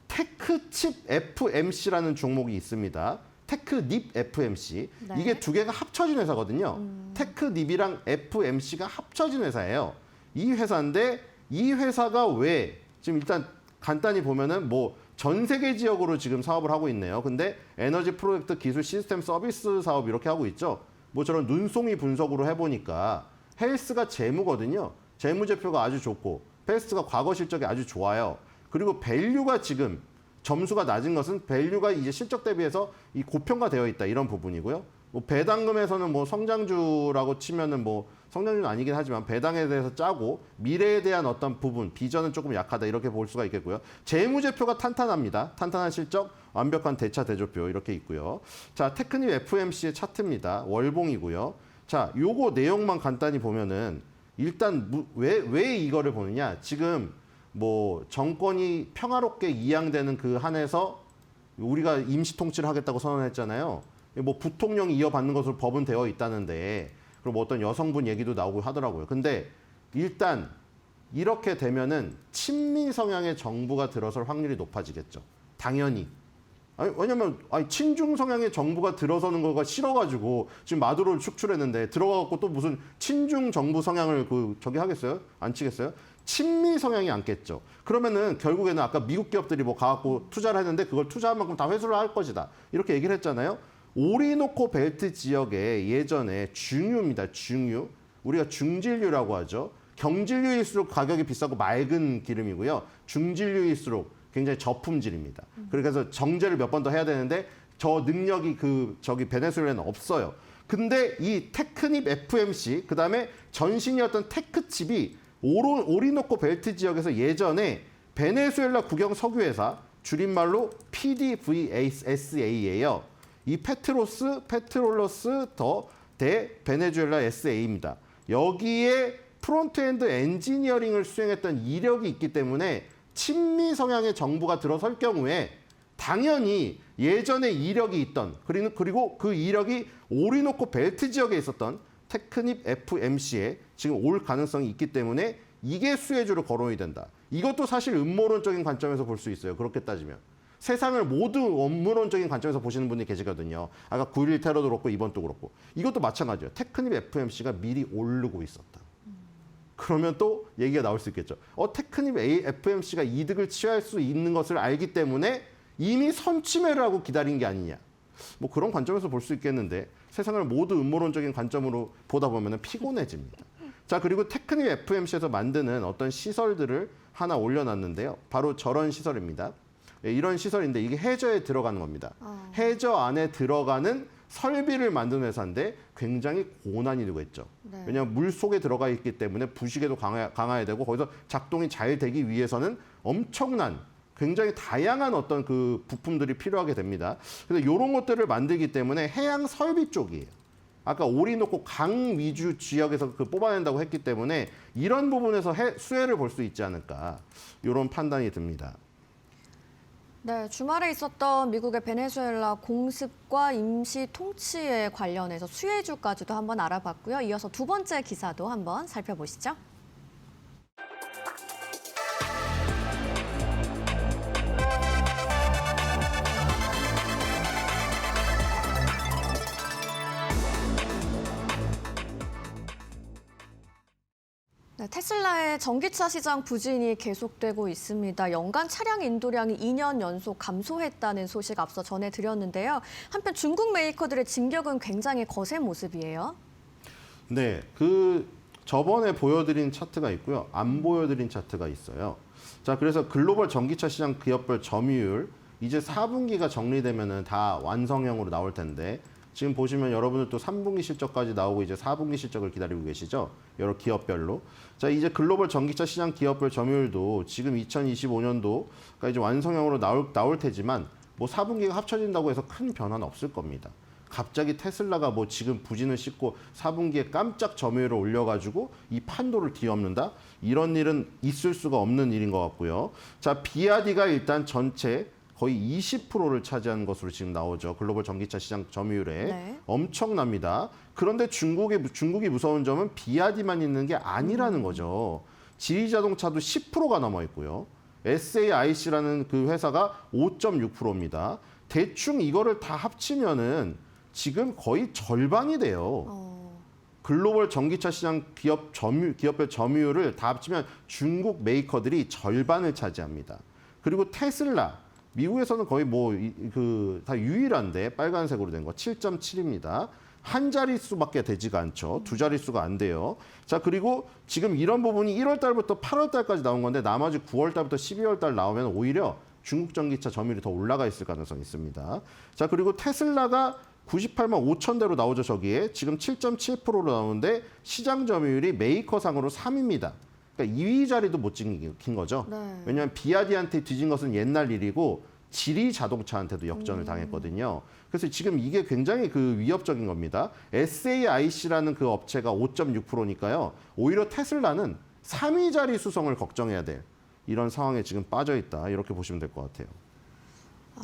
Speaker 4: 테크칩 FMC라는 종목이 있습니다. 테크닙 FMC
Speaker 2: 네.
Speaker 4: 이게 두 개가 합쳐진 회사거든요. 테크닙이랑 FMC가 합쳐진 회사예요. 이 회사인데 이 회사가 왜 지금 일단 간단히 보면은 뭐 전 세계 지역으로 지금 사업을 하고 있네요. 근데 에너지 프로젝트 기술 시스템 서비스 사업 이렇게 하고 있죠. 뭐 저런 눈송이 분석으로 해보니까 헬스가 재무거든요. 재무제표가 아주 좋고 패스트가 과거 실적이 아주 좋아요. 그리고 밸류가 지금 점수가 낮은 것은 밸류가 이제 실적 대비해서 이 고평가되어 있다 이런 부분이고요. 뭐 배당금에서는 뭐 성장주라고 치면은 뭐 성장주는 아니긴 하지만 배당에 대해서 짜고 미래에 대한 어떤 부분 비전은 조금 약하다 이렇게 볼 수가 있겠고요. 재무제표가 탄탄합니다. 탄탄한 실적, 완벽한 대차 대조표 이렇게 있고요. 자, 테크닉 FMC의 차트입니다. 월봉이고요. 자, 요거 내용만 간단히 보면은 일단 왜 이거를 보느냐? 지금 뭐 정권이 평화롭게 이양되는 그 한에서 우리가 임시 통치를 하겠다고 선언했잖아요. 뭐 부통령이 이어받는 것으로 법은 되어 있다는데 그리고 뭐 어떤 여성분 얘기도 나오고 하더라고요. 근데 일단 이렇게 되면은 친미 성향의 정부가 들어설 확률이 높아지겠죠. 당연히. 아니, 왜냐면 친중 성향의 정부가 들어서는 거가 싫어가지고 지금 마두로를 축출했는데 들어가갖고 또 무슨 친중 정부 성향을 저기 하겠어요? 안 치겠어요? 친미 성향이 안겠죠. 그러면은 결국에는 아까 미국 기업들이 뭐 가갖고 투자를 했는데 그걸 투자한 만큼 다 회수를 할 것이다. 이렇게 얘기를 했잖아요. 오리노코 벨트 지역에 예전에 중유입니다. 중유. 우리가 중질유라고 하죠. 경질유일수록 가격이 비싸고 맑은 기름이고요. 중질유일수록 굉장히 저품질입니다. 그래서 정제를 몇 번 더 해야 되는데 저 능력이 저기 베네수엘라는 없어요. 근데 이 테크닙 FMC 그다음에 전신이었던 테크칩이 오리노코 벨트 지역에서 예전에 베네수엘라 국영 석유회사 줄임말로 PDVSA예요. 이 페트롤러스 더 대 베네수엘라 SA입니다. 여기에 프론트엔드 엔지니어링을 수행했던 이력이 있기 때문에 친미 성향의 정부가 들어설 경우에 당연히 예전에 이력이 있던 그리고 그 이력이 오리노코 벨트 지역에 있었던 테크닙 FMC에 지금 올 가능성이 있기 때문에 이게 수혜주로 거론이 된다. 이것도 사실 음모론적인 관점에서 볼 수 있어요. 그렇게 따지면. 세상을 모두 음모론적인 관점에서 보시는 분이 계시거든요. 아까 9.11 테러도 그렇고 이번도 그렇고. 이것도 마찬가지예요. 테크닙 FMC가 미리 오르고 있었다. 그러면 또 얘기가 나올 수 있겠죠. 테크닙 FMC가 이득을 취할 수 있는 것을 알기 때문에 이미 선취매를 하고 기다린 게 아니냐. 뭐 그런 관점에서 볼 수 있겠는데 세상을 모두 음모론적인 관점으로 보다 보면 피곤해집니다. 자, 그리고 테크닙 FMC에서 만드는 어떤 시설들을 하나 올려놨는데요. 바로 저런 시설입니다. 이런 시설인데 이게 해저에 들어가는 겁니다. 해저 안에 들어가는 설비를 만드는 회사인데 굉장히 고난이 되고 있죠.
Speaker 2: 네.
Speaker 4: 왜냐하면 물 속에 들어가 있기 때문에 부식에도 강해야 되고 거기서 작동이 잘 되기 위해서는 엄청난 굉장히 다양한 어떤 그 부품들이 필요하게 됩니다. 그래서 이런 것들을 만들기 때문에 해양 설비 쪽이에요. 아까 오리노코 강 위주 지역에서 뽑아낸다고 했기 때문에 이런 부분에서 수혜를 볼 수 있지 않을까 이런 판단이 듭니다.
Speaker 2: 네, 주말에 있었던 미국의 베네수엘라 공습과 임시 통치에 관련해서 수혜주까지도 한번 알아봤고요. 이어서 두 번째 기사도 한번 살펴보시죠. 네, 테슬라의 전기차 시장 부진이 계속되고 있습니다. 연간 차량 인도량이 2년 연속 감소했다는 소식 앞서 전해드렸는데요. 한편 중국 메이커들의 진격은 굉장히 거센 모습이에요.
Speaker 4: 네, 저번에 보여드린 차트가 있고요. 안 보여드린 차트가 있어요. 자, 그래서 글로벌 전기차 시장 기업별 점유율 이제 4분기가 정리되면은 다 완성형으로 나올 텐데 지금 보시면 여러분들 또 3분기 실적까지 나오고 이제 4분기 실적을 기다리고 계시죠? 여러 기업별로. 자, 이제 글로벌 전기차 시장 기업별 점유율도 지금 2025년도가 이제 완성형으로 나올 테지만 뭐 4분기가 합쳐진다고 해서 큰 변화는 없을 겁니다. 갑자기 테슬라가 뭐 지금 부진을 싣고 4분기에 깜짝 점유율을 올려가지고 이 판도를 뒤엎는다? 이런 일은 있을 수가 없는 일인 것 같고요. 자, 비아디가 일단 전체 거의 20%를 차지한 것으로 지금 나오죠. 글로벌 전기차 시장 점유율에.
Speaker 2: 네.
Speaker 4: 엄청납니다. 그런데 중국이 무서운 점은 비아디만 있는 게 아니라는 거죠. 지리자동차도 10%가 넘어 있고요. SAIC라는 그 회사가 5.6%입니다. 대충 이거를 다 합치면은 지금 거의 절반이 돼요. 글로벌 전기차 시장 기업별 점유율을 다 합치면 중국 메이커들이 절반을 차지합니다. 그리고 테슬라 미국에서는 거의 다 유일한데 빨간색으로 된 거 7.7입니다. 한 자릿수밖에 되지가 않죠. 두 자릿수가 안 돼요. 자, 그리고 지금 이런 부분이 1월 달부터 8월 달까지 나온 건데 나머지 9월 달부터 12월 달 나오면 오히려 중국 전기차 점유율이 더 올라가 있을 가능성이 있습니다. 자, 그리고 테슬라가 98만 5천 대로 나오죠. 저기에 지금 7.7%로 나오는데 시장 점유율이 메이커상으로 3위입니다. 그러니까 2위 자리도 못 찍힌 거죠.
Speaker 2: 네.
Speaker 4: 왜냐하면 비아디한테 뒤진 것은 옛날 일이고 지리 자동차한테도 역전을 당했거든요. 그래서 지금 이게 굉장히 위협적인 겁니다. SAIC라는 그 업체가 5.6%니까요. 오히려 테슬라는 3위 자리 수성을 걱정해야 될 이런 상황에 지금 빠져 있다. 이렇게 보시면 될 것 같아요.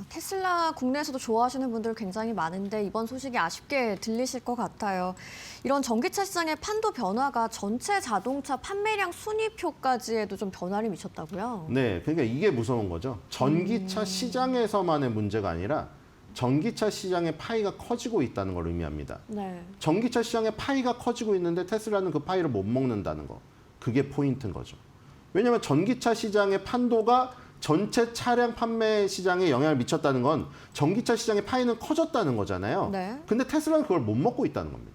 Speaker 2: 테슬라 국내에서도 좋아하시는 분들 굉장히 많은데 이번 소식이 아쉽게 들리실 것 같아요. 이런 전기차 시장의 판도 변화가 전체 자동차 판매량 순위표까지에도 좀 변화를 미쳤다고요?
Speaker 4: 네, 그러니까 이게 무서운 거죠. 전기차 시장에서만의 문제가 아니라 전기차 시장의 파이가 커지고 있다는 걸 의미합니다.
Speaker 2: 네.
Speaker 4: 전기차 시장의 파이가 커지고 있는데 테슬라는 그 파이를 못 먹는다는 거. 그게 포인트인 거죠. 왜냐하면 전기차 시장의 판도가 전체 차량 판매 시장에 영향을 미쳤다는 건 전기차 시장의 파이는 커졌다는 거잖아요.
Speaker 2: 네.
Speaker 4: 근데 테슬라는 그걸 못 먹고 있다는 겁니다.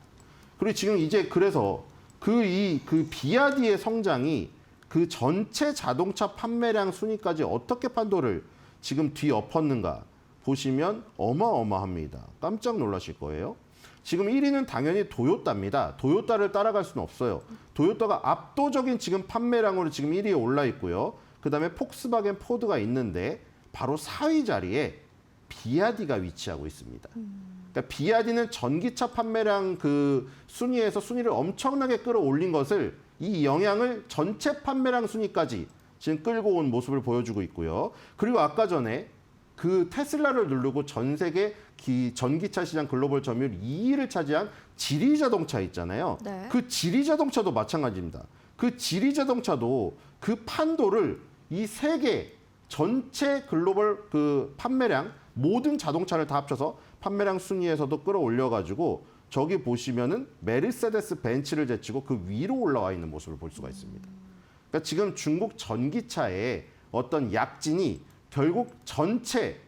Speaker 4: 그리고 지금 이제 그래서 그 비아디의 성장이 그 전체 자동차 판매량 순위까지 어떻게 판도를 지금 뒤엎었는가 보시면 어마어마합니다. 깜짝 놀라실 거예요. 지금 1위는 당연히 도요타입니다. 도요타를 따라갈 수는 없어요. 도요타가 압도적인 지금 판매량으로 지금 1위에 올라 있고요. 그다음에 폭스바겐 포드가 있는데 바로 4위 자리에 비아디가 위치하고 있습니다. 그러니까 비아디는 전기차 판매량 그 순위에서 순위를 엄청나게 끌어올린 것을 이 영향을 전체 판매량 순위까지 지금 끌고 온 모습을 보여주고 있고요. 그리고 아까 전에 그 테슬라를 누르고 전 세계 전기차 시장 글로벌 점유율 2위를 차지한 지리 자동차 있잖아요.
Speaker 2: 네.
Speaker 4: 그 지리 자동차도 마찬가지입니다. 그 지리 자동차도 그 판도를 이 세계 전체 글로벌 그 판매량 모든 자동차를 다 합쳐서 판매량 순위에서도 끌어올려가지고 저기 보시면은 메르세데스 벤츠를 제치고 그 위로 올라와 있는 모습을 볼 수가 있습니다. 그러니까 지금 중국 전기차의 어떤 약진이 결국 전체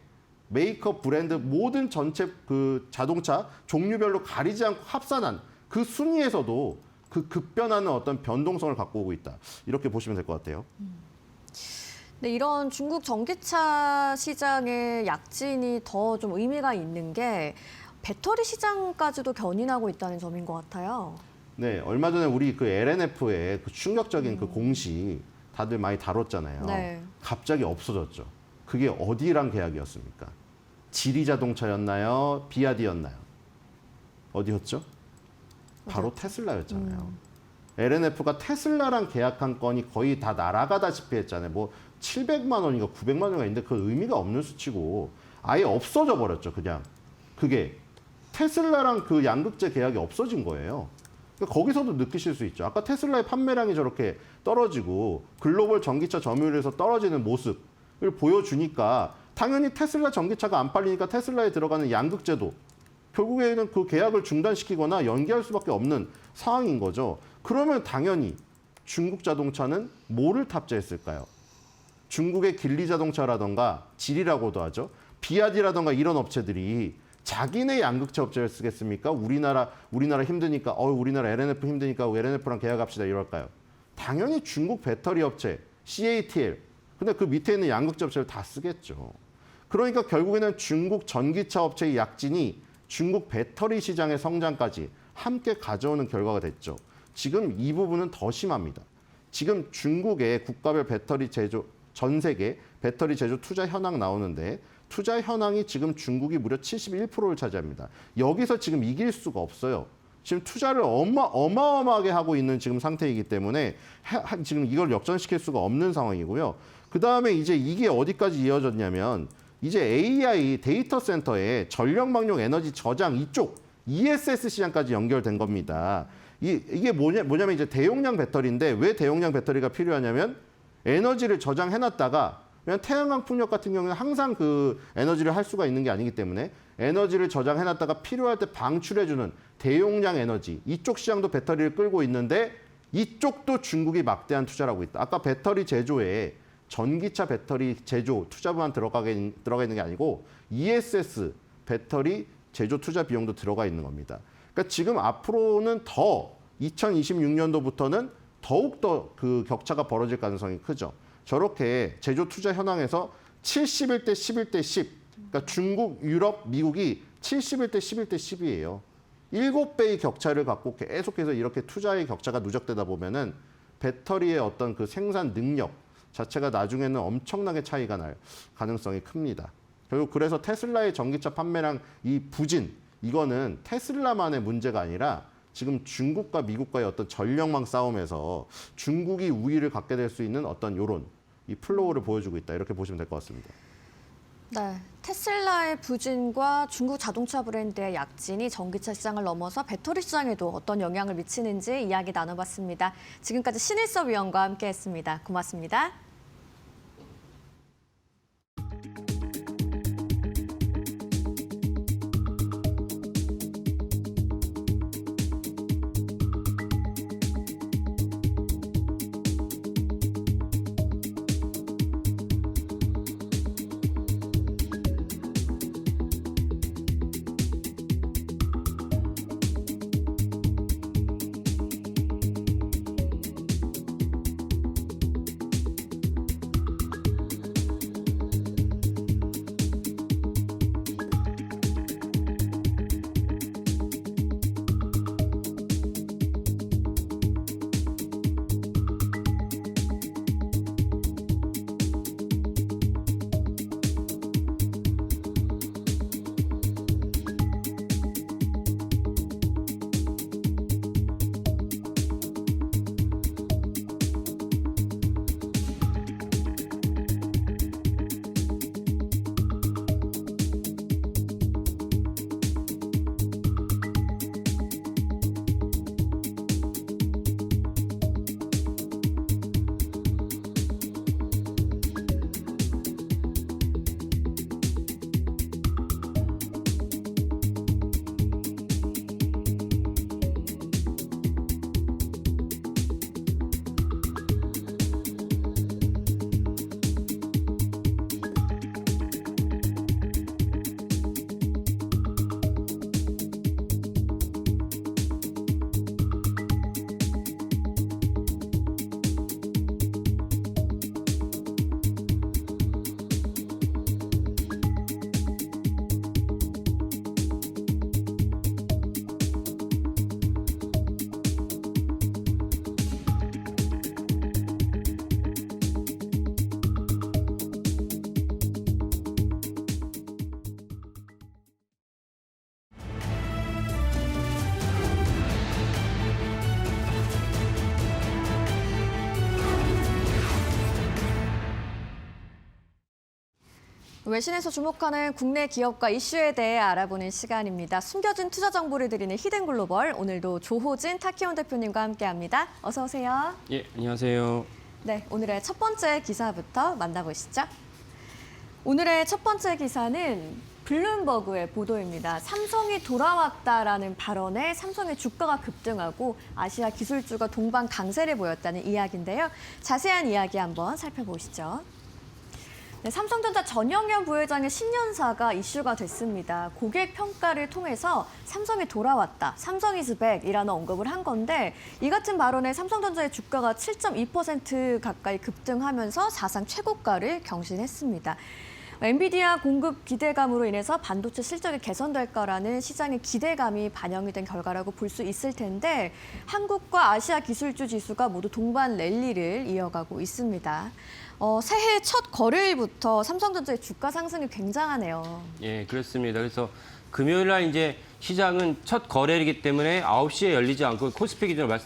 Speaker 4: 메이커 브랜드 모든 전체 그 자동차 종류별로 가리지 않고 합산한 그 순위에서도 그 급변하는 어떤 변동성을 갖고 오고 있다. 이렇게 보시면 될 것 같아요.
Speaker 2: 네, 이런 중국 전기차 시장의 약진이 더 좀 의미가 있는 게 배터리 시장까지도 견인하고 있다는 점인 것 같아요.
Speaker 4: 네, 얼마 전에 우리 그 LNF의 그 충격적인 그 공시 다들 많이 다뤘잖아요.
Speaker 2: 네.
Speaker 4: 갑자기 없어졌죠. 그게 어디랑 계약이었습니까? 지리 자동차였나요? 비아디였나요? 어디였죠? 바로 테슬라였잖아요. LNF가 테슬라랑 계약한 건이 거의 다 날아가다시피 했잖아요. 뭐 700만 원인가 900만 원인가 있는데 그 의미가 없는 수치고 아예 없어져 버렸죠. 그냥 그게 테슬라랑 그 양극재 계약이 없어진 거예요. 그러니까 거기서도 느끼실 수 있죠. 아까 테슬라의 판매량이 저렇게 떨어지고 글로벌 전기차 점유율에서 떨어지는 모습을 보여주니까 당연히 테슬라 전기차가 안 팔리니까 테슬라에 들어가는 양극재도 결국에는 그 계약을 중단시키거나 연기할 수밖에 없는 상황인 거죠. 그러면 당연히 중국 자동차는 뭐를 탑재했을까요? 중국의 길리 자동차라던가 지리라고도 하죠. 비아디라던가 이런 업체들이 자기네 양극재 업체를 쓰겠습니까? 우리나라 힘드니까 우리나라 LNF 힘드니까 LNF랑 계약합시다 이럴까요? 당연히 중국 배터리 업체 CATL. 근데 그 밑에 있는 양극재 업체를 다 쓰겠죠. 그러니까 결국에는 중국 전기차 업체의 약진이 중국 배터리 시장의 성장까지 함께 가져오는 결과가 됐죠. 지금 이 부분은 더 심합니다. 지금 중국의 국가별 배터리 제조, 전 세계 배터리 제조 투자 현황 나오는데 투자 현황이 지금 중국이 무려 71%를 차지합니다. 여기서 지금 이길 수가 없어요. 지금 투자를 어마어마하게 하고 있는 지금 상태이기 때문에 지금 이걸 역전시킬 수가 없는 상황이고요. 그 다음에 이제 이게 어디까지 이어졌냐면 이제 AI 데이터 센터에 전력망용 에너지 저장 이쪽 ESS 시장까지 연결된 겁니다. 이게 뭐냐면 이제 대용량 배터리인데 왜 대용량 배터리가 필요하냐면 에너지를 저장해놨다가 그냥 태양광 풍력 같은 경우는 항상 그 에너지를 할 수가 있는 게 아니기 때문에 에너지를 저장해놨다가 필요할 때 방출해주는 대용량 에너지 이쪽 시장도 배터리를 끌고 있는데 이쪽도 중국이 막대한 투자를 하고 있다. 아까 배터리 제조에 전기차 배터리 제조 투자만 들어가 있는 게 아니고 ESS 배터리 제조 투자 비용도 들어가 있는 겁니다. 그러니까 지금 앞으로는 더 2026년도부터는 더욱더 그 격차가 벌어질 가능성이 크죠. 저렇게 제조 투자 현황에서 71대 11대 10, 그러니까 중국, 유럽, 미국이 71대 11대 10이에요. 7배의 격차를 갖고 계속해서 이렇게 투자의 격차가 누적되다 보면은 배터리의 어떤 그 생산 능력 자체가 나중에는 엄청나게 차이가 날 가능성이 큽니다. 결국 그래서 테슬라의 전기차 판매량 이 부진, 이거는 테슬라만의 문제가 아니라 지금 중국과 미국과의 어떤 전력망 싸움에서 중국이 우위를 갖게 될 수 있는 어떤 요런 이 플로우를 보여주고 있다. 이렇게 보시면 될 것 같습니다.
Speaker 2: 네, 테슬라의 부진과 중국 자동차 브랜드의 약진이 전기차 시장을 넘어서 배터리 시장에도 어떤 영향을 미치는지 이야기 나눠봤습니다. 지금까지 신일섭 위원과 함께했습니다. 고맙습니다. 외신에서 주목하는 국내 기업과 이슈에 대해 알아보는 시간입니다. 숨겨진 투자 정보를 드리는 히든글로벌, 오늘도 조호진 타키온 대표님과 함께합니다. 어서 오세요.
Speaker 5: 예, 안녕하세요.
Speaker 2: 네, 오늘의 첫 번째 기사부터 만나보시죠. 오늘의 첫 번째 기사는 블룸버그의 보도입니다. 삼성이 돌아왔다라는 발언에 삼성의 주가가 급등하고 아시아 기술주가 동반 강세를 보였다는 이야기인데요. 자세한 이야기 한번 살펴보시죠. 네, 삼성전자 전영현 부회장의 신년사가 이슈가 됐습니다. 고객 평가를 통해서 삼성이 돌아왔다, 삼성 is back이라는 언급을 한 건데 이 같은 발언에 삼성전자의 주가가 7.2% 가까이 급등하면서 사상 최고가를 경신했습니다. 엔비디아 공급 기대감으로 인해서 반도체 실적이 개선될 거라는 시장의 기대감이 반영이 된 결과라고 볼 수 있을 텐데 한국과 아시아 기술주 지수가 모두 동반 랠리를 이어가고 있습니다. 새해 첫 거래일부터 삼성전자의 주가 상승이 굉장하네요.
Speaker 5: 예, 그렇습니다. 그래서 금요일 날 이제 시장은 첫 거래이기 때문에 9시에 열리지 않고 코스피 기준으로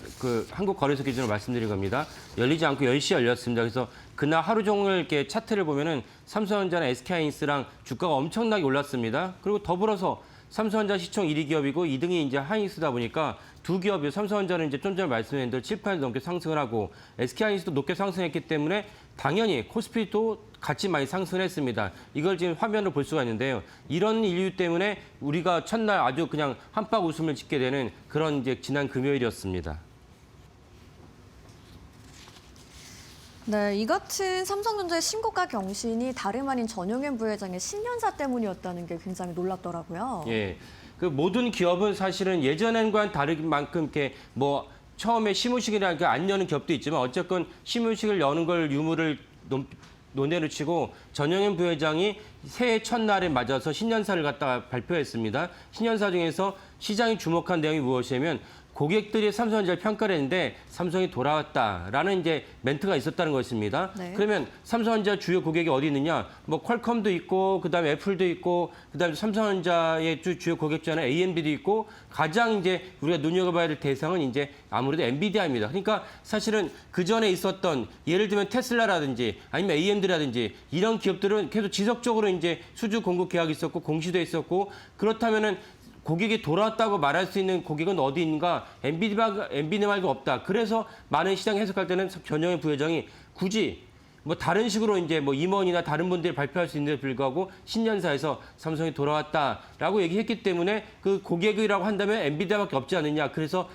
Speaker 5: 한국 거래소 기준으로 말씀드린 겁니다. 열리지 않고 10시에 열렸습니다. 그래서 그날 하루 종일 이렇게 차트를 보면은 삼성전자나 SK하이닉스랑 주가가 엄청나게 올랐습니다. 그리고 더불어서 삼성전자 시총 1위 기업이고 2등이 이제 하이닉스다 보니까 두 기업이 삼성전자는 이제 좀 전에 말씀드린 대로 7% 넘게 상승을 하고 SK하이닉스도 높게 상승했기 때문에 당연히 코스피도 같이 많이 상승했습니다. 이걸 지금 화면으로 볼 수가 있는데요. 이런 이유 때문에 우리가 첫날 아주 그냥 한박 웃음을 짓게 되는 그런 이제 지난 금요일이었습니다.
Speaker 2: 네, 이 같은 삼성전자의 신고가 경신이 다름 아닌 전용현 부회장의 신년사 때문이었다는 게 굉장히 놀랍더라고요.
Speaker 5: 예, 그 모든 기업은 사실은 예전과는 다른 만큼 이렇게 뭐 처음에 시무식이나 안 여는 기업도 있지만 어쨌건 시무식을 여는 걸 유무를 논의를 치고 전영현 부회장이 새해 첫날에 맞아서 신년사를 갖다가 발표했습니다. 신년사 중에서 시장이 주목한 내용이 무엇이냐면 고객들이 삼성전자를 평가를 했는데 삼성이 돌아왔다라는 이제 멘트가 있었다는 것입니다.
Speaker 2: 네.
Speaker 5: 그러면 삼성전자 주요 고객이 어디 있느냐? 뭐 퀄컴도 있고 그다음에 애플도 있고 그다음에 삼성전자의 주요 고객 중에는 AMD도 있고 가장 이제 우리가 눈여겨봐야 될 대상은 이제 아무래도 엔비디아입니다. 그러니까 사실은 그 전에 있었던 예를 들면 테슬라라든지 아니면 AMD라든지 이런 기업들은 계속 지속적으로 이제 수주 공급 계약이 있었고 공시도 있었고 그렇다면은 고객이 돌아왔다고 말할 수 있는 고객은 어디 있는가? 엔비디아 말고 없다. 그래서 많은 시장 해석할 때는 전영현 부회장이 굳이 뭐 다른 식으로 이제 뭐 임원이나 다른 분들이 발표할 수 있는데 불구하고 신년사에서 삼성이 돌아왔다라고 얘기했기 때문에 그 고객이라고 한다면 엔비디아밖에 없지 않느냐. 그래서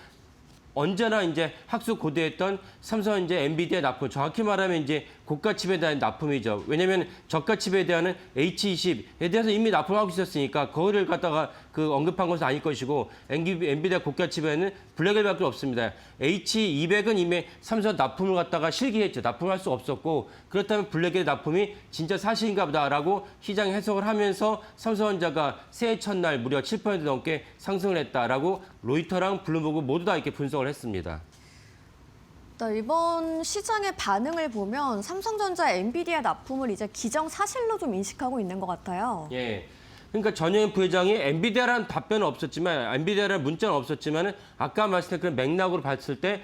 Speaker 5: 언제나 이제 학수 고대했던 삼성전자 엔비디아 납품, 정확히 말하면 이제 고가칩에 대한 납품이죠. 왜냐하면 저가칩에 대한 H20에 대해서 이미 납품하고 있었으니까 그거를 갖다가 그 언급한 것은 아닐 것이고 엔비디아 고가칩에는 블랙엘밖에 없습니다. H200은 이미 삼성 납품을 갖다가 실기했죠. 납품할 수 없었고 그렇다면 블랙엘 납품이 진짜 사실인가 보다라고 시장이 해석을 하면서 삼성전자가 새해 첫날 무려 7% 넘게 상승을 했다라고 로이터랑 블룸버그 모두 다 이렇게 분석을 했습니다.
Speaker 2: 네, 이번 시장의 반응을 보면 삼성전자 엔비디아 납품을 이제 기정사실로 좀 인식하고 있는 것 같아요.
Speaker 5: 예. 그러니까 전영현 부회장이 엔비디아라는 답변은 없었지만, 엔비디아라는 문자는 없었지만, 아까 말씀드린 그런 맥락으로 봤을 때,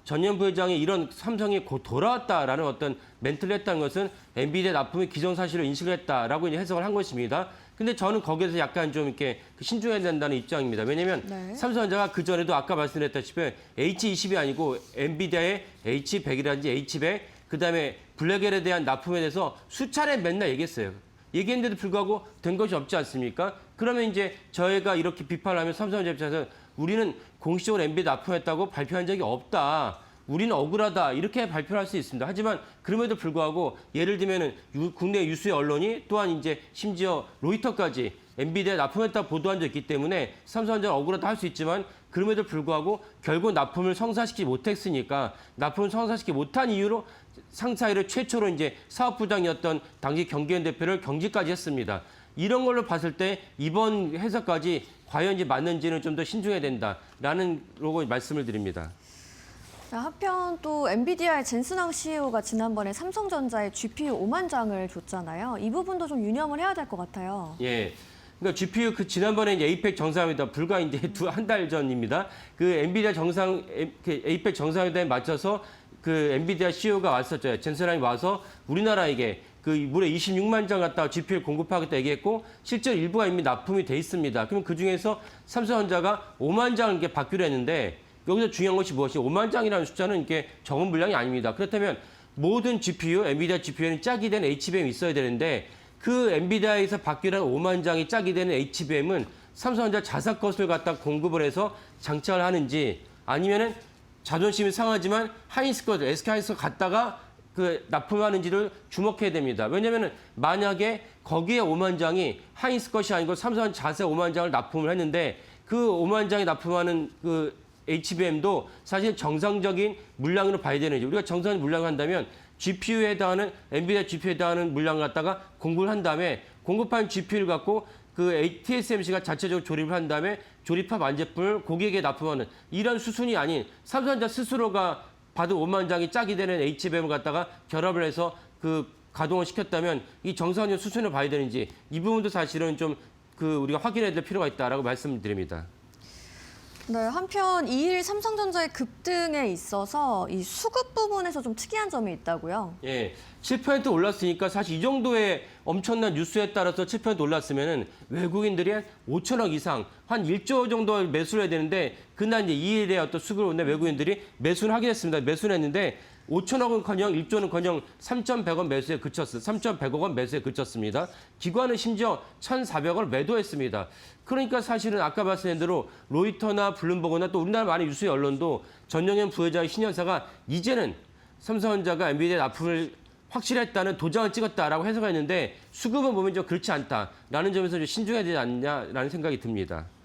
Speaker 5: 전영현 부회장이 이런 삼성이 곧 돌아왔다라는 어떤 멘트를 했다는 것은 엔비디아 납품이 기정사실로 인식을 했다라고 이제 해석을 한 것입니다. 근데 저는 거기에서 약간 좀 이렇게 신중해야 된다는 입장입니다. 왜냐면
Speaker 2: 네.
Speaker 5: 삼성전자가 그전에도 아까 말씀드렸다시피 H20이 아니고 엔비디아의 H100이라든지 H100, 그다음에 블랙엘에 대한 납품에 대해서 수차례 맨날 얘기했어요. 얘기했는데도 불구하고 된 것이 없지 않습니까? 그러면 이제 저희가 이렇게 비판을 하면 삼성전자 입장에서 우리는 공식적으로 엔비디아 납품했다고 발표한 적이 없다. 우리는 억울하다. 이렇게 발표를 할 수 있습니다. 하지만 그럼에도 불구하고 예를 들면은 국내 유수의 언론이 또한 이제 심지어 로이터까지 엔비디아 납품했다 보도한 적이 있기 때문에 삼성전자는 억울하다 할 수 있지만 그럼에도 불구하고 결국 납품을 성사시키지 못했으니까 납품을 성사시키지 못한 이유로 상사 이래 최초로 이제 사업부장이었던 당시 경기현 대표를 경질까지 했습니다. 이런 걸로 봤을 때 이번 해석까지 과연 이제 맞는지는 좀 더 신중해야 된다라는 로고 말씀을 드립니다.
Speaker 2: 한편 또 엔비디아의 젠슨왕 CEO가 지난번에 삼성전자에 GPU 5만 장을 줬잖아요. 이 부분도 좀 유념을 해야 될 것 같아요.
Speaker 5: 예. 그러니까 GPU 그 지난번에 이제 에이펙 정상회담 불과 이제 한 달 전입니다. 그 엔비디아 에이펙 정상회담에 맞춰서 그 엔비디아 CEO가 왔었죠. 젠슨왕이 와서 우리나라에게 그 무려 26만 장 갖다가 GPU를 공급하겠다 얘기했고 실제로 일부가 이미 납품이 돼 있습니다. 그럼 그 중에서 삼성전자가 5만 장을 이렇게 받기로 했는데 여기서 중요한 것이 무엇이 5만 장이라는 숫자는 이게 적은 물량이 아닙니다. 그렇다면 모든 GPU, 엔비디아 GPU에는 짝이 된 HBM이 있어야 되는데 그 엔비디아에서 받기로 한 5만 장이 짝이 되는 HBM은 삼성전자 자사 것을 갖다 공급을 해서 장착을 하는지 아니면은 자존심이 상하지만 하이닉스 것, SK 하이닉스 갖다가 그 납품하는지를 주목해야 됩니다. 왜냐면은 만약에 거기에 5만 장이 하이닉스 것이 아니고 삼성전자 자사 5만 장을 납품을 했는데 그 5만 장이 납품하는 그 HBM도 사실 정상적인 물량으로 봐야 되는지 우리가 정상적인 물량을 한다면 GPU에 해당하는 엔비디아 GPU에 해당하는 물량을 갖다가 공급을 한 다음에 공급한 GPU를 갖고 그 TSMC가 자체적으로 조립을 한 다음에 조립한 완제품을 고객에게 납품하는 이런 수순이 아닌 삼성전자 스스로가 받은 5만 장이 짝이 되는 HBM을 갖다가 결합을 해서 그 가동을 시켰다면 이 정상적인 수순을 봐야 되는지 이 부분도 사실은 좀 그 우리가 확인해야 될 필요가 있다라고 말씀드립니다.
Speaker 2: 네, 한편 2일 삼성전자의 급등에 있어서 이 수급 부분에서 좀 특이한 점이 있다고요.
Speaker 5: 예, 7% 올랐으니까 사실 이 정도의 엄청난 뉴스에 따라서 7% 올랐으면은 외국인들이 한 5천억 이상, 한 1조 정도 매수를 해야 되는데 그날 이제 2일에 어떤 수급을 올린 외국인들이 매수를 하게 됐습니다. 매수를 했는데 5천억은커녕 1조는커녕 3,100원 매수에 그쳤어요. 3,100억 원 매수에 그쳤습니다. 기관은 심지어 1,400원을 매도했습니다. 그러니까 사실은 아까 말씀드린 대로 로이터나 블룸버그나 또 우리나라 많은 유수의 언론도 전영현 부회장의 신년사가 이제는 삼성전자가 엔비디아 납품을 확실했다는 도장을 찍었다라고 해석했는데 수급은 보면 좀 그렇지 않다라는 점에서 좀 신중해야 되지 않냐라는 생각이 듭니다.
Speaker 2: ね、 한편 이 일 삼성전자의 급등에 있어서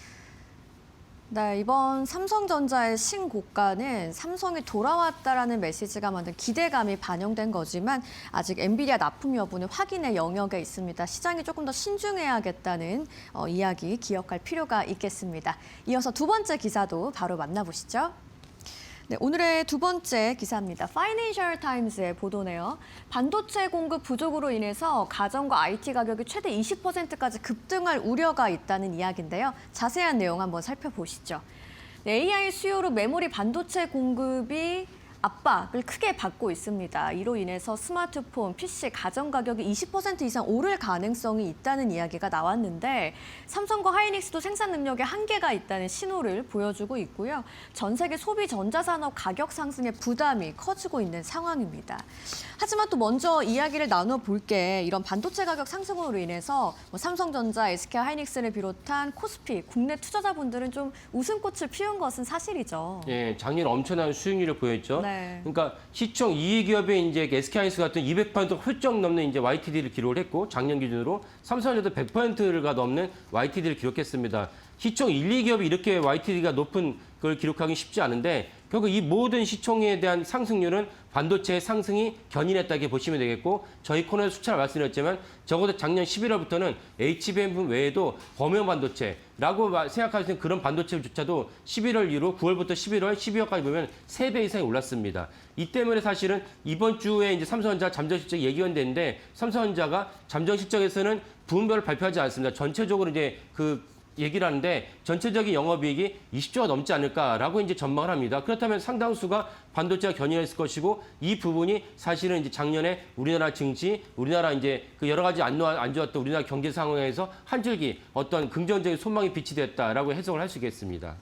Speaker 2: 이 수급 부분에서 좀 특이한 점이 있다고요.
Speaker 5: 7% 올랐으니까 사실 이 정도의 엄청난 뉴스에 따라서 7% 올랐으면은 외국인들이 한 5천억 이상, 한 1조 정도 매수를 해야 되는데 그 5만 장이 납품을 하게 됐습니다. 그러니까 사실은 아까 말씀드린 대로 로이터나 블룸버그나 또 우리나라 많은 유수의 언론도 전영현 부회장의 신년사가 이제는 삼성전자가 엔비디아 납품을 확실했다는 도장을 찍었다라고 해석했는데 수급은 보면 좀 그렇지 않다라는 점에서 좀 신중해야 되지 않냐라는 생각이 듭니다.
Speaker 2: 네, 이번 삼성전자의 신고가는 삼성이 돌아왔다라는 메시지가 만든 기대감이 반영된 거지만 아직 엔비디아 납품 여부는 확인의 영역에 있습니다. 시장이 조금 더 신중해야겠다는 이야기 기억할 필요가 있겠습니다. 이어서 두 번째 기사도 바로 만나보시죠. 네, 오늘의 두 번째 기사입니다. 파이낸셜 타임스의 보도네요. 반도체 공급 부족으로 인해서 가전과 IT 가격이 최대 20%까지 급등할 우려가 있다는 이야기인데요. 자세한 내용 한번 살펴보시죠. 네, AI 수요로 메모리 반도체 공급이 압박을 크게 받고 있습니다. 이로 인해서 스마트폰, PC, 가전 가격이 20% 이상 오를 가능성이 있다는 이야기가 나왔는데 삼성과 하이닉스도 생산 능력에 한계가 있다는 신호를 보여주고 있고요. 전 세계 소비 전자산업 가격 상승의 부담이 커지고 있는 상황입니다. 하지만 또 먼저 이야기를 나눠볼게 이런 반도체 가격 상승으로 인해서 삼성전자, SK 하이닉스를 비롯한 코스피, 국내 투자자분들은 좀 웃음꽃을 피운 것은 사실이죠.
Speaker 5: 예, 작년 엄청난 수익률을 보였죠.
Speaker 2: 네.
Speaker 5: 그러니까 시총 2위 기업의 이제 SK하이닉스 같은 200% 훌쩍 넘는 이제 YTD를 기록을 했고 작년 기준으로 삼성전자도 100%가 넘는 YTD를 기록했습니다. 시총 1, 2기업이 이렇게 YTD가 높은 걸 기록하기 쉽지 않은데 결국 이 모든 시총에 대한 상승률은 반도체의 상승이 견인했다고 보시면 되겠고 저희 코너에서 수차례 말씀드렸지만 적어도 작년 11월부터는 HBM 외에도 범용 반도체라고 생각할 수 있는 그런 반도체조차도 11월 이후로 9월부터 11월, 12월까지 보면 3배 이상이 올랐습니다. 이 때문에 사실은 이번 주에 이제 삼성전자 잠정 실적 예견되는데 삼성전자가 잠정 실적에서는 부분별을 발표하지 않습니다. 전체적으로 이제 얘기를 하는데 전체적인 영업이익이 20조가 넘지 않을까라고 이제 전망을 합니다. 그렇다면 상당수가 반도체가 견인했을 것이고 이 부분이 사실은 이제 작년에 우리나라 증시, 우리나라 이제 그 여러 가지 안 좋았던 우리나라 경제 상황에서 한 줄기 어떤 긍정적인 소망이 빛이 됐다라고 해석을 할 수 있겠습니다.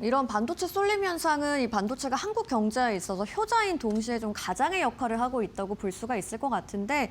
Speaker 2: 이런 반도체 쏠림 현상은 이 반도체가 한국 경제에 있어서 효자인 동시에 좀 가장의 역할을 하고 있다고 볼 수가 있을 것 같은데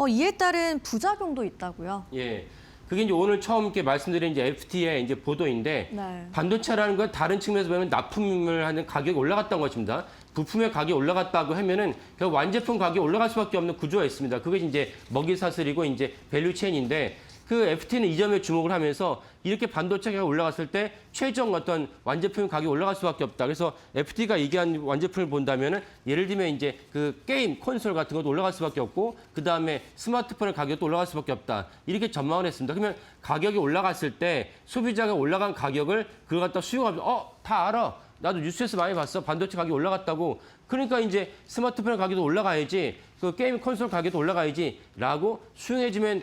Speaker 2: 이에 따른 부작용도 있다고요?
Speaker 5: 예. 그게 이제 오늘 처음 이렇게 말씀드린 이제 FT의 이제 보도인데
Speaker 2: 네.
Speaker 5: 반도체라는 건 다른 측면에서 보면 납품을 하는 가격이 올라갔다는 것입니다. 부품의 가격이 올라갔다고 하면은 결국 완제품 가격이 올라갈 수밖에 없는 구조가 있습니다. 그것이 이제 먹이 사슬이고 이제 밸류 체인인데 그 FT는 이 점에 주목을 하면서 이렇게 반도체가 올라갔을 때 최종 어떤 완제품 가격이 올라갈 수밖에 없다. 그래서 FT가 얘기한 완제품을 본다면은 예를 들면 이제 그 게임 콘솔 같은 것도 올라갈 수밖에 없고 그 다음에 스마트폰의 가격도 올라갈 수밖에 없다. 이렇게 전망을 했습니다. 그러면 가격이 올라갔을 때 소비자가 올라간 가격을 그걸 갖다 수용하면 다 알아. 나도 뉴스에서 많이 봤어. 반도체 가격이 올라갔다고. 그러니까 이제 스마트폰 가격도 올라가야지. 그 게임 콘솔 가격도 올라가야지라고 수용해주면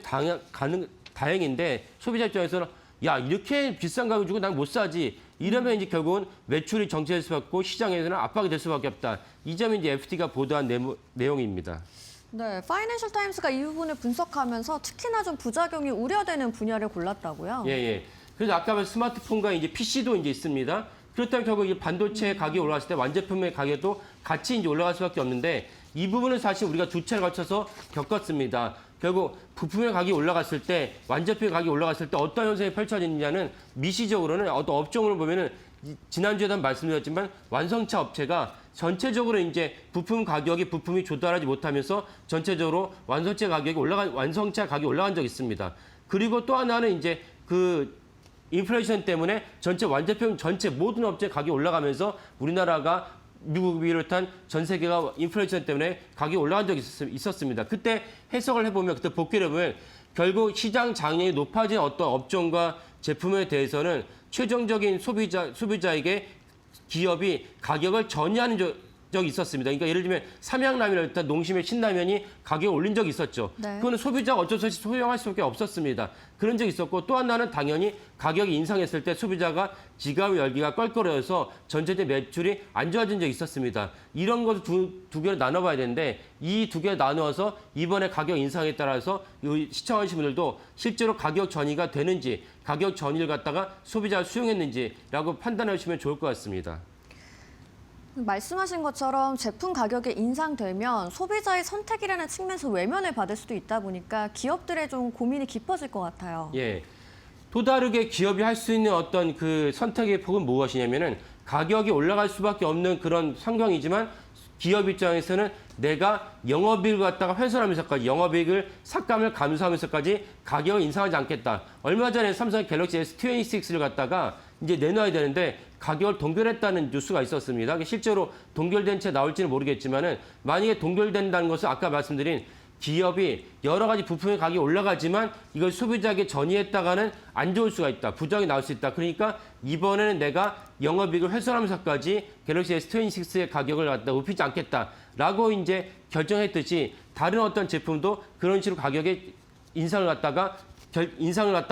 Speaker 5: 다행인데 소비자 입장에서는 야 이렇게 비싼 가격 주고 난 못 사지 이러면 이제 결국은 매출이 정체될 수밖에 없고 시장에서는 압박이 될 수밖에 없다. 이 점이 이제 FT가 보도한 내용입니다.
Speaker 2: 네, 파이낸셜 타임스가 이 부분을 분석하면서 특히나 좀 부작용이 우려되는 분야를 골랐다고요.
Speaker 5: 예. 그래서 아까 말한 스마트폰과 이제 PC도 이제 있습니다. 그렇다면 결국 이 반도체 가격이 올라갔을 때 완제품의 가격도 같이 이제 올라갈 수밖에 없는데 이 부분은 사실 우리가 두 차례 거쳐서 겪었습니다. 결국 부품의 가격이 올라갔을 때 완제품의 가격이 올라갔을 때 어떤 현상이 펼쳐지느냐는 미시적으로는 어떤 업종을 보면은 지난주에도 말씀드렸지만 완성차 업체가 전체적으로 이제 부품이 조달하지 못하면서 전체적으로 완성차 가격이 올라간 적이 있습니다. 그리고 또 하나는 이제 그 인플레이션 때문에 전체 완제품 모든 업체 가격이 올라가면서 우리나라가 미국 비롯한 전 세계가 인플레이션 때문에 가격이 올라간 적이 있었습니다. 그때 해석을 해보면 그때 복귀를 해보면 결국 시장 장려이 높아진 어떤 업종과 제품에 대해서는 최종적인 소비자에게 기업이 가격을 전이하는 적이 있었습니다. 그러니까 예를 들면 삼양라면이나 농심의 신라면이 가격을 올린 적이 있었죠.
Speaker 2: 네.
Speaker 5: 그거는 소비자가 어쩔 수 없이 소용할 수밖에 없었습니다. 그런 적이 있었고 또 하나는 당연히 가격이 인상했을 때 소비자가 지갑 열기가 껄끄러워서 전체적 매출이 안 좋아진 적이 있었습니다. 이런 것을 두 개로 나눠봐야 되는데 이 두 개를 나누어서 이번에 가격 인상에 따라서 시청하시는 분들도 실제로 가격 전이가 되는지 가격 전이를 갖다가 소비자가 수용했는지라고 판단해 주시면 좋을 것 같습니다.
Speaker 2: 말씀하신 것처럼 제품 가격이 인상되면 소비자의 선택이라는 측면에서 외면을 받을 수도 있다 보니까 기업들의 좀 고민이 깊어질 것 같아요.
Speaker 5: 예. 또 다르게 기업이 할 수 있는 어떤 그 선택의 폭은 무엇이냐면은 가격이 올라갈 수밖에 없는 그런 상황이지만 기업 입장에서는 내가 영업이익을 갖다가 훼손하면서까지 영업이익을 삭감을 감수하면서까지 가격을 인상하지 않겠다. 얼마 전에 삼성 갤럭시 S26를 갖다가 이제 내놔야 되는데 가격을 동결했다는 뉴스가 있었습니다. 실제로 동결된 채 나올지는 모르겠지만은 만약에 동결된다는 것은 아까 말씀드린 기업이 여러 가지 부품의 가격이 올라가지만 이걸 소비자에게 전이했다가는 안 좋을 수가 있다. 부정이 나올 수 있다. 그러니까 이번에는 내가 영업이익을 훼손하면서까지 갤럭시 S26의 가격을 갖다 높이지 않겠다라고 이제 결정했듯이 다른 어떤 제품도 그런 식으로 가격의 인상을 갖다가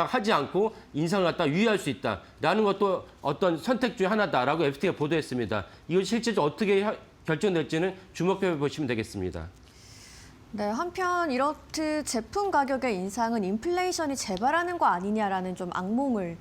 Speaker 5: 하지 않고 인상을 갖다가 유의할 수 있다라는 것도 어떤 선택 중에 하나다라고 FT가 보도했습니다. 이것이 실제로 어떻게 결정될지는 주목해 보시면 되겠습니다.
Speaker 2: 네, 한편 이렇듯 제품 가격의 인상은 인플레이션이 재발하는 거 아니냐라는 좀 악몽을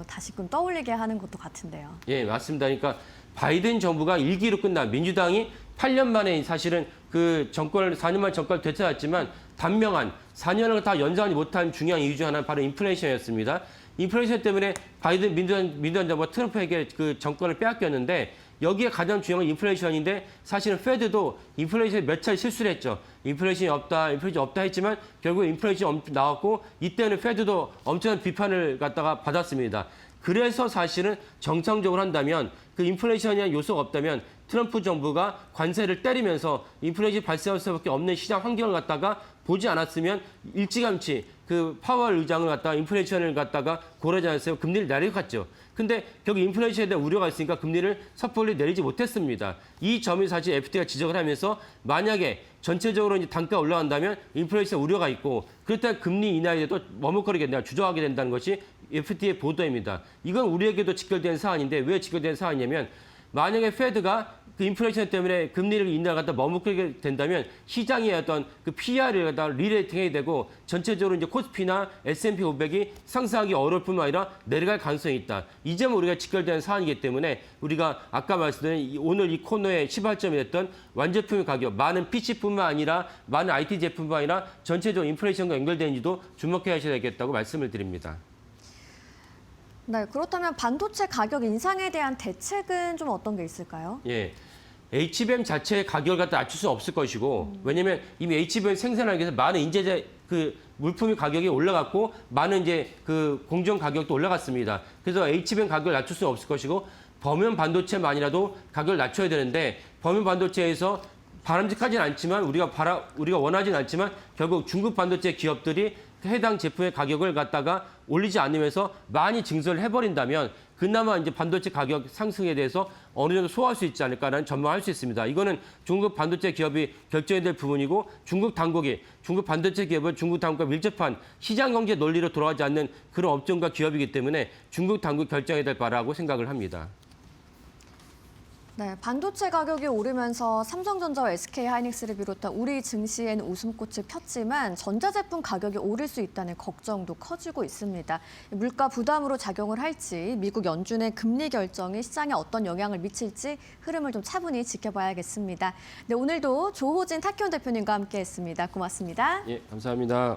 Speaker 2: 다시금 떠올리게 하는 것도 같은데요.
Speaker 5: 예, 맞습니다. 그러니까 바이든 정부가 1기로 끝난 민주당이 8년 만에 사실은 그 정권을 4년 만에 정권을 되찾았지만 단명한 4년을 다 연장하지 못한 중요한 이유 중 하나는 바로 인플레이션이었습니다. 인플레이션 때문에 바이든 민주당 정부가 트럼프에게 그 정권을 빼앗겼는데 여기에 가장 중요한 건 인플레이션인데 사실은 페드도 인플레이션에 몇 차례 실수를 했죠. 인플레이션이 없다 했지만 결국 인플레이션이 나왔고 이때는 페드도 엄청난 비판을 갖다가 받았습니다. 그래서 사실은 정상적으로 한다면 그 인플레이션이라는 요소가 없다면 트럼프 정부가 관세를 때리면서 인플레이션이 발생할 수밖에 없는 시장 환경을 갖다가 보지 않았으면 일찌감치 그 파월 의장을 갖다가 인플레이션을 갖다가 고려하지 않았어요. 금리를 내려갔죠. 근데 결국 인플레이션에 대한 우려가 있으니까 금리를 섣불리 내리지 못했습니다. 이 점이 사실 FT가 지적을 하면서 만약에 전체적으로 이제 단가가 올라간다면 인플레이션 우려가 있고 그렇다면 금리 인하에도 머뭇거리게 된다, 주저하게 된다는 것이 FT의 보도입니다. 이건 우리에게도 직결된 사안인데 왜 직결된 사안이냐면 만약에 페드가 그 인플레이션 때문에 금리를 인하를 갖다 머뭇거리게 된다면 시장의 어떤 그 PR을 갖다 리레이팅해야 되고 전체적으로 이제 코스피나 S&P 500이 상승하기 어려울 뿐만 아니라 내려갈 가능성이 있다. 이 점은 우리가 직결된 사안이기 때문에 우리가 아까 말씀드린 오늘 이 코너의 시발점이 됐던 완제품의 가격, 많은 PC뿐만 아니라 많은 IT 제품뿐만 아니라 전체적으로 인플레이션과 연결되는지도 주목해야 되겠다고 말씀을 드립니다.
Speaker 2: 네, 그렇다면 반도체 가격 인상에 대한 대책은 좀 어떤 게 있을까요?
Speaker 5: 예. HBM 자체의 가격을 갖다 낮출 수는 없을 것이고 왜냐면 이미 HBM 생산하기 위해서 많은 인재재 그 물품의 가격이 올라갔고 많은 이제 그 공정 가격도 올라갔습니다. 그래서 HBM 가격을 낮출 수는 없을 것이고 범용 반도체만이라도 가격을 낮춰야 되는데 범용 반도체에서 바람직하진 않지만 우리가 원하진 않지만 결국 중국 반도체 기업들이 해당 제품의 가격을 갖다가 올리지 않으면서 많이 증설을 해버린다면 그나마 이제 반도체 가격 상승에 대해서 어느 정도 소화할 수 있지 않을까라는 전망할 수 있습니다. 이거는 중국 반도체 기업이 결정해야 될 부분이고 중국 당국이 중국 반도체 기업은 중국 당국과 밀접한 시장 경제 논리로 돌아가지 않는 그런 업종과 기업이기 때문에 중국 당국이 결정해야 될 바라고 생각을 합니다.
Speaker 2: 네, 반도체 가격이 오르면서 삼성전자와 SK하이닉스를 비롯한 우리 증시에는 웃음꽃이 폈지만 전자제품 가격이 오를 수 있다는 걱정도 커지고 있습니다. 물가 부담으로 작용을 할지 미국 연준의 금리 결정이 시장에 어떤 영향을 미칠지 흐름을 좀 차분히 지켜봐야겠습니다. 네, 오늘도 조호진 타키온 대표님과 함께했습니다. 고맙습니다.
Speaker 5: 예, 감사합니다.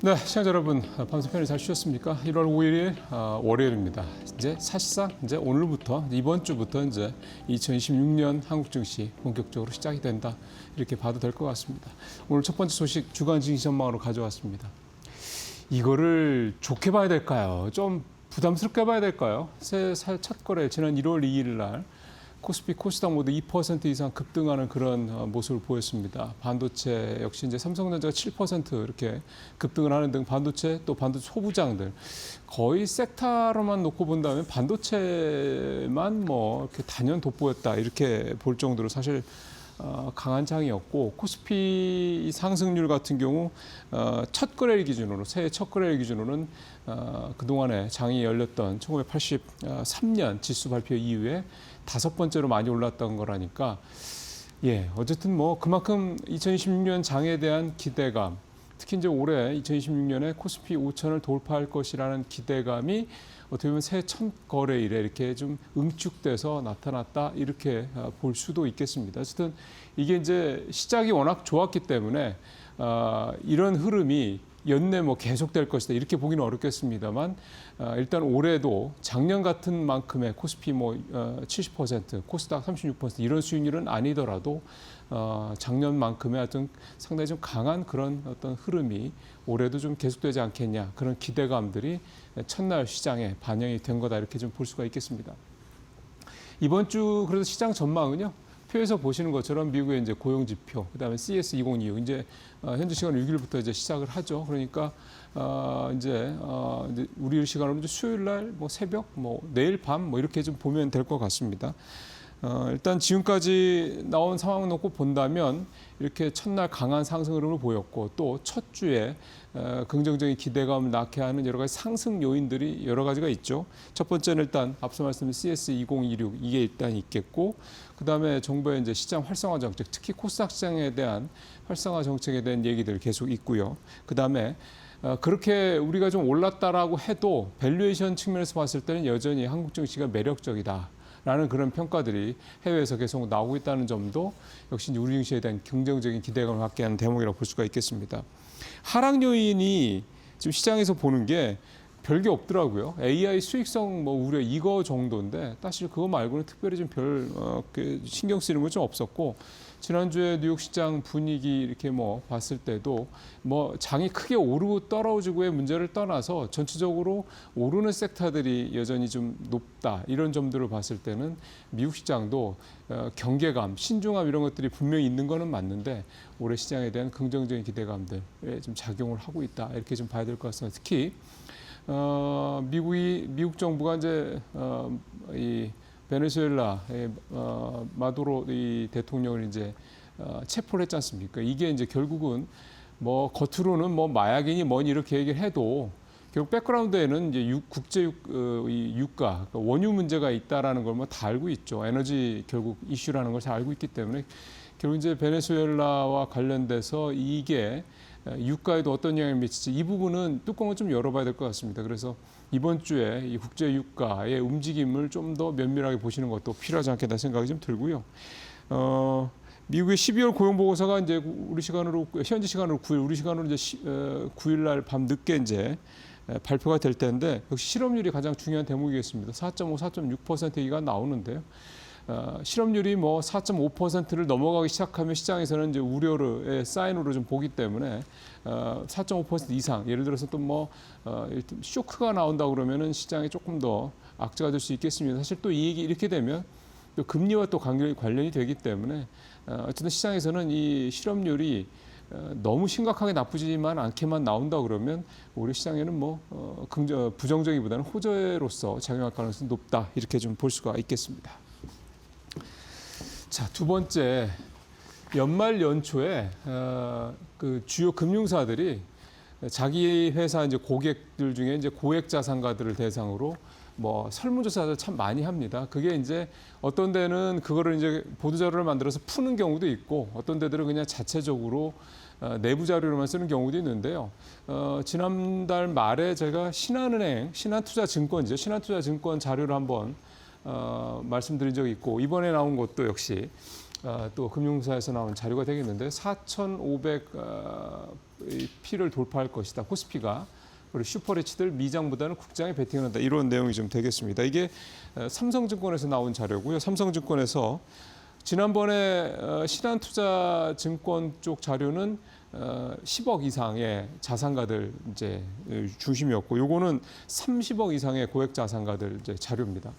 Speaker 6: 네, 시청자 여러분, 밤새 편히 잘 쉬셨습니까? 1월 5일 월요일입니다. 이제 사실상 이제 오늘부터 이번 주부터 이제 2026년 한국 증시 본격적으로 시작이 된다 이렇게 봐도 될 것 같습니다. 오늘 첫 번째 소식 주간 증시 전망으로 가져왔습니다. 이거를 좋게 봐야 될까요? 좀 부담스럽게 봐야 될까요? 새해 첫 거래 지난 1월 2일 날 코스피, 코스닥 모두 2% 이상 급등하는 그런 모습을 보였습니다. 반도체 역시 이제 삼성전자가 7% 이렇게 급등을 하는 등 반도체 또 반도체 소부장들 거의 섹터로만 놓고 본다면 반도체만 뭐 이렇게 단연 돋보였다 이렇게 볼 정도로 사실 강한 장이었고 코스피 상승률 같은 경우 첫 거래일 기준으로 새해 첫 거래일 기준으로는 그동안에 장이 열렸던 1983년 지수 발표 이후에 5번째로 많이 올랐던 거라니까 어쨌든 뭐 그만큼 2026년 장에 대한 기대감 특히 이제 올해 2026년에 코스피 5천을 돌파할 것이라는 기대감이 어떻게 보면 새해 첫 거래일에 이렇게 좀 응축돼서 나타났다 이렇게 볼 수도 있겠습니다. 어쨌든 이게 이제 시작이 워낙 좋았기 때문에 이런 흐름이 연내 뭐 계속될 것이다 이렇게 보기는 어렵겠습니다만 일단 올해도 작년 같은 만큼의 코스피 뭐 70%, 코스닥 36% 이런 수익률은 아니더라도 작년만큼의 어떤 상당히 좀 강한 그런 어떤 흐름이 올해도 좀 계속되지 않겠냐 그런 기대감들이 첫날 시장에 반영이 된 거다 이렇게 좀 볼 수가 있겠습니다. 이번 주 그래서 시장 전망은요. 표에서 보시는 것처럼 미국의 이제 고용 지표, 그다음에 CS 2025 이제 현지 시간 6일부터 이제 시작을 하죠. 그러니까 이제 우리 시간으로 이제 수요일 날 뭐 새벽, 뭐 내일 밤 뭐 이렇게 좀 보면 될 것 같습니다. 일단 지금까지 나온 상황 놓고 본다면 이렇게 첫날 강한 상승 흐름을 보였고 또 첫 주에 긍정적인 기대감을 낳게 하는 여러 가지 상승 요인들이 여러 가지가 있죠. 첫 번째는 일단 앞서 말씀드린 CS 2026 이게 일단 있겠고 그다음에 정부의 이제 시장 활성화 정책, 특히 코스닥 시장에 대한 활성화 정책에 대한 얘기들 계속 있고요. 그다음에 그렇게 우리가 좀 올랐다라고 해도 밸류에이션 측면에서 봤을 때는 여전히 한국 증시가 매력적이다. 라는 그런 평가들이 해외에서 계속 나오고 있다는 점도 역시 우리 증시에 대한 긍정적인 기대감을 갖게 하는 대목이라고 볼 수가 있겠습니다. 하락 요인이 지금 시장에서 보는 게 별게 없더라고요. AI 수익성 뭐 우려 이거 정도인데 사실 그거 말고는 특별히 좀 별 신경 쓰이는 건 좀 없었고 지난주에 뉴욕 시장 분위기 이렇게 뭐 봤을 때도 뭐 장이 크게 오르고 떨어지고의 문제를 떠나서 전체적으로 오르는 섹터들이 여전히 좀 높다 이런 점들을 봤을 때는 미국 시장도 경계감, 신중함 이런 것들이 분명히 있는 거는 맞는데 올해 시장에 대한 긍정적인 기대감들에 좀 작용을 하고 있다 이렇게 좀 봐야 될 것 같습니다. 특히 미국 정부가 이제 이 베네수엘라의 마두로 이 대통령을 이제 체포를 했지 않습니까? 이게 이제 결국은 뭐 겉으로는 뭐 마약이니 뭐니 이렇게 얘기를 해도 결국 백그라운드에는 이제 국제 유가, 그러니까 원유 문제가 있다라는 걸 뭐 다 알고 있죠. 에너지 결국 이슈라는 걸 잘 알고 있기 때문에 결국 이제 베네수엘라와 관련돼서 이게 유가에도 어떤 영향을 미칠지 이 부분은 뚜껑을 좀 열어봐야 될 것 같습니다. 그래서 이번 주에 이 국제 유가의 움직임을 좀 더 면밀하게 보시는 것도 필요하지 않겠다 생각이 좀 들고요. 미국의 12월 고용 보고서가 이제 우리 시간으로 현지 시간으로 9일, 우리 시간으로 이제 9일 날 밤 늦게 이제 발표가 될 텐데 역시 실업률이 가장 중요한 대목이겠습니다. 4.5, 4.6% 얘기가 나오는데요. 실업률이 뭐 4.5%를 넘어가기 시작하면 시장에서는 이제 우려의 사인으로 좀 보기 때문에 4.5% 이상 예를 들어서 또 뭐 쇼크가 나온다 그러면은 시장에 조금 더 악재가 될 수 있겠습니다. 사실 또 이 얘기 이렇게 되면 또 금리와 또 관련이 되기 때문에 어쨌든 시장에서는 이 실업률이 너무 심각하게 나쁘지만 않게만 나온다 그러면 우리 시장에는 뭐 부정적이보다는 호재로서 작용할 가능성이 높다 이렇게 좀 볼 수가 있겠습니다. 자, 두 번째 연말 연초에 그 주요 금융사들이 자기 회사 이제 고객들 중에 이제 고액 자산가들을 대상으로 뭐 설문조사를 참 많이 합니다. 그게 이제 어떤 데는 그거를 이제 보도자료를 만들어서 푸는 경우도 있고 어떤 데들은 그냥 자체적으로 내부 자료로만 쓰는 경우도 있는데요. 지난달 말에 제가 신한은행, 신한투자증권이죠. 신한투자증권 자료를 한번 말씀드린 적이 있고 이번에 나온 것도 역시 또 금융사에서 나온 자료가 되겠는데 4,500 P를 돌파할 것이다. 코스피가. 그리고 슈퍼리치들 미장보다는 국장에 베팅한다. 이런 내용이 좀 되겠습니다. 이게 삼성증권에서 나온 자료고요. 삼성증권에서 지난번에 신한투자증권 쪽 자료는 10억 이상의 자산가들 이제 중심이었고, 요거는 30억 이상의 고액 자산가들 이제 자료입니다.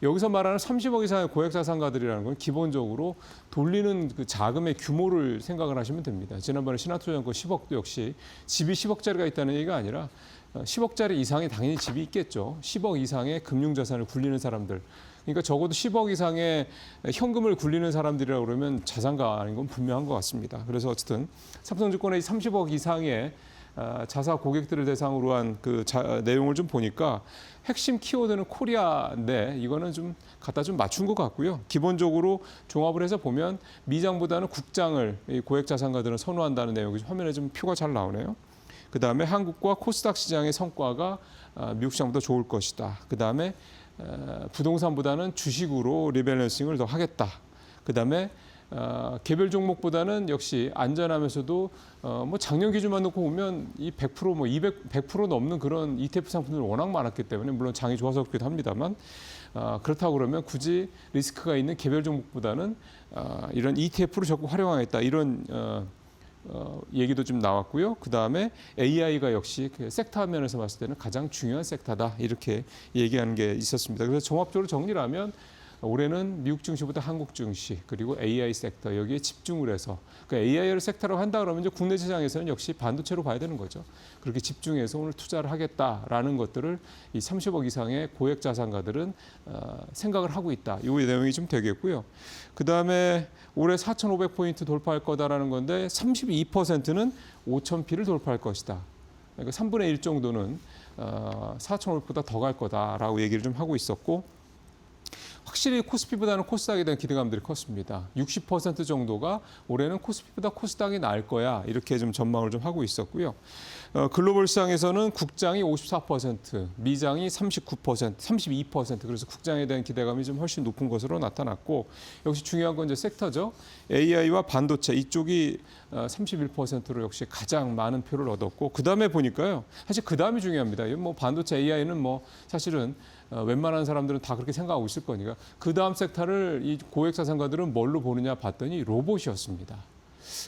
Speaker 6: 여기서 말하는 30억 이상의 고액 자산가들이라는 건 기본적으로 돌리는 그 자금의 규모를 생각을 하시면 됩니다. 지난번에 신한투자증권 10억도 역시 집이 10억짜리가 있다는 얘기가 아니라 10억짜리 이상의 당연히 집이 있겠죠. 10억 이상의 금융자산을 굴리는 사람들. 그러니까 적어도 10억 이상의 현금을 굴리는 사람들이라고 그러면 자산가 아닌 건 분명한 것 같습니다. 그래서 어쨌든 삼성증권의 30억 이상의 자사 고객들을 대상으로 한 그 내용을 좀 보니까 핵심 키워드는 코리아인데 이거는 좀 갖다 좀 맞춘 것 같고요. 기본적으로 종합을 해서 보면 미장보다는 국장을 이 고액 자산가들은 선호한다는 내용이 화면에 좀 표가 잘 나오네요. 그다음에 한국과 코스닥 시장의 성과가 미국 시장보다 좋을 것이다. 그다음에 부동산보다는 주식으로 리밸런싱을 더 하겠다. 그다음에 개별 종목보다는 역시 안전하면서도 뭐 작년 기준만 놓고 보면 이 100% 뭐 100% 넘는 그런 ETF 상품들이 워낙 많았기 때문에 물론 장이 좋아서 그렇기도 합니다만 그렇다고 그러면 굳이 리스크가 있는 개별 종목보다는 이런 ETF로 적극 활용하겠다 이런 얘기도 좀 나왔고요. 그 다음에 AI가 역시 그 섹터 면에서 봤을 때는 가장 중요한 섹터다 이렇게 얘기하는 게 있었습니다. 그래서 종합적으로 정리를 하면 올해는 미국 증시보다 한국 증시 그리고 AI 섹터 여기에 집중을 해서 그 AI를 섹터로 한다 그러면 이제 국내 시장에서는 역시 반도체로 봐야 되는 거죠. 그렇게 집중해서 오늘 투자를 하겠다라는 것들을 이 30억 이상의 고액 자산가들은 생각을 하고 있다. 이 내용이 좀 되겠고요. 그 다음에 올해 4,500포인트 돌파할 거다라는 건데 32%는 5,000P를 돌파할 것이다. 그러니까 3분의 1 정도는 4,500보다 더 갈 거다라고 얘기를 좀 하고 있었고 확실히 코스피보다는 코스닥에 대한 기대감들이 컸습니다. 60% 정도가 올해는 코스피보다 코스닥이 나을 거야 이렇게 좀 전망을 좀 하고 있었고요. 글로벌 시장에서는 국장이 54%, 미장이 39%, 32% 그래서 국장에 대한 기대감이 좀 훨씬 높은 것으로 나타났고 역시 중요한 건 이제 섹터죠. AI와 반도체 이쪽이 31%로 역시 가장 많은 표를 얻었고 그 다음에 보니까요. 사실 그 다음이 중요합니다. 뭐 반도체 AI는 뭐 사실은 웬만한 사람들은 다 그렇게 생각하고 있을 거니까 그 다음 섹터를 이 고액 자산가들은 뭘로 보느냐 봤더니 로봇이었습니다.